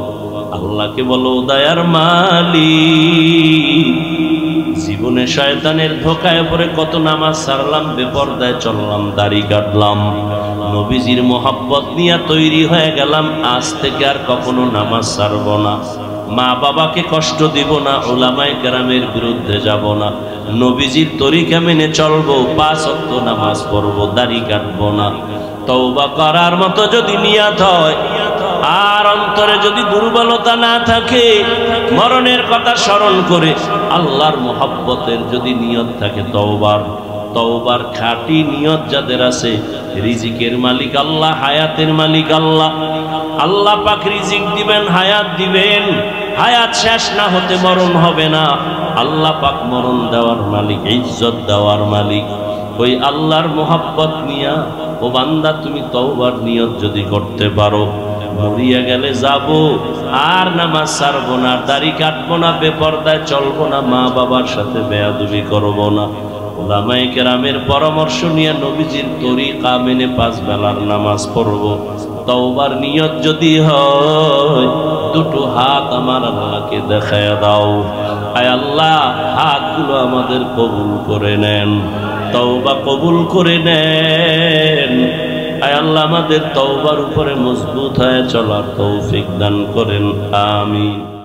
আল্লাহকে বলো, দয়ার মালিক, জীবনে শয়তানের ধোকায় পড়ে কত নামাজ ছাড়লাম, বেপরদায় চললাম, দাড়ি কাটলাম, নবীজির মোহাব্বত নিয়ে তৈরি হয়ে গেলাম, আজ থেকে আর কখনো নামাজ ছাড়ব না, মা বাবাকে কষ্ট দিব না, উলামায়ে কেরামের বিরুদ্ধে যাব না, নবীজির তরিকা মেনে চলবো, 5 ওয়াক্ত নামাজ পড়বো, দাড়ি কাটবো না। তওবা করার মতো যদি নিয়ত হয়, আর অন্তরে যদি দুর্বলতা না থাকে, মরণের কথা স্মরণ করে আল্লাহর মহব্বতের যদি নিয়ত থাকে, তওবার খাঁটি নিয়ত যাদের আছে, রিজিকের মালিক আল্লাহ, হায়াতের মালিক আল্লাহ, আল্লাহ পাক রিজিক দিবেন, হায়াত দিবেন, হায়াত শেষ না হতে মরণ হবে না। আল্লাহ পাক মরণ দেওয়ার মালিক, ইজ্জত দেওয়ার মালিক। ওই আল্লাহর মহব্বত নিয়া ও বান্দা তুমি তওবার নিয়ত যদি করতে পারো, মরিয়া গেলে যাব, আর নামাজ ছাড়বো না, দাড়ি কাটবো না, বেপরদায় চলবো না, মা বাবার সাথে বেয়াদবি করবো না, উলামায়ে কেরামের পরামর্শ নিয়ে নবীজির তরিকা মেনে 5 বেলার নামাজ পড়বো, তওবার নিয়ত যদি হয়, দুটো হাত আমার আল্লাহকে দেখায় দাও। আয় আল্লাহ, হাতগুলো আমাদের কবুল করে নেন, তওবা কবুল করে নেন। আয় আল্লাহ, আমাদের তওবার উপরে মজবুত হয়ে চলার তৌফিক দান করেন। আমিন।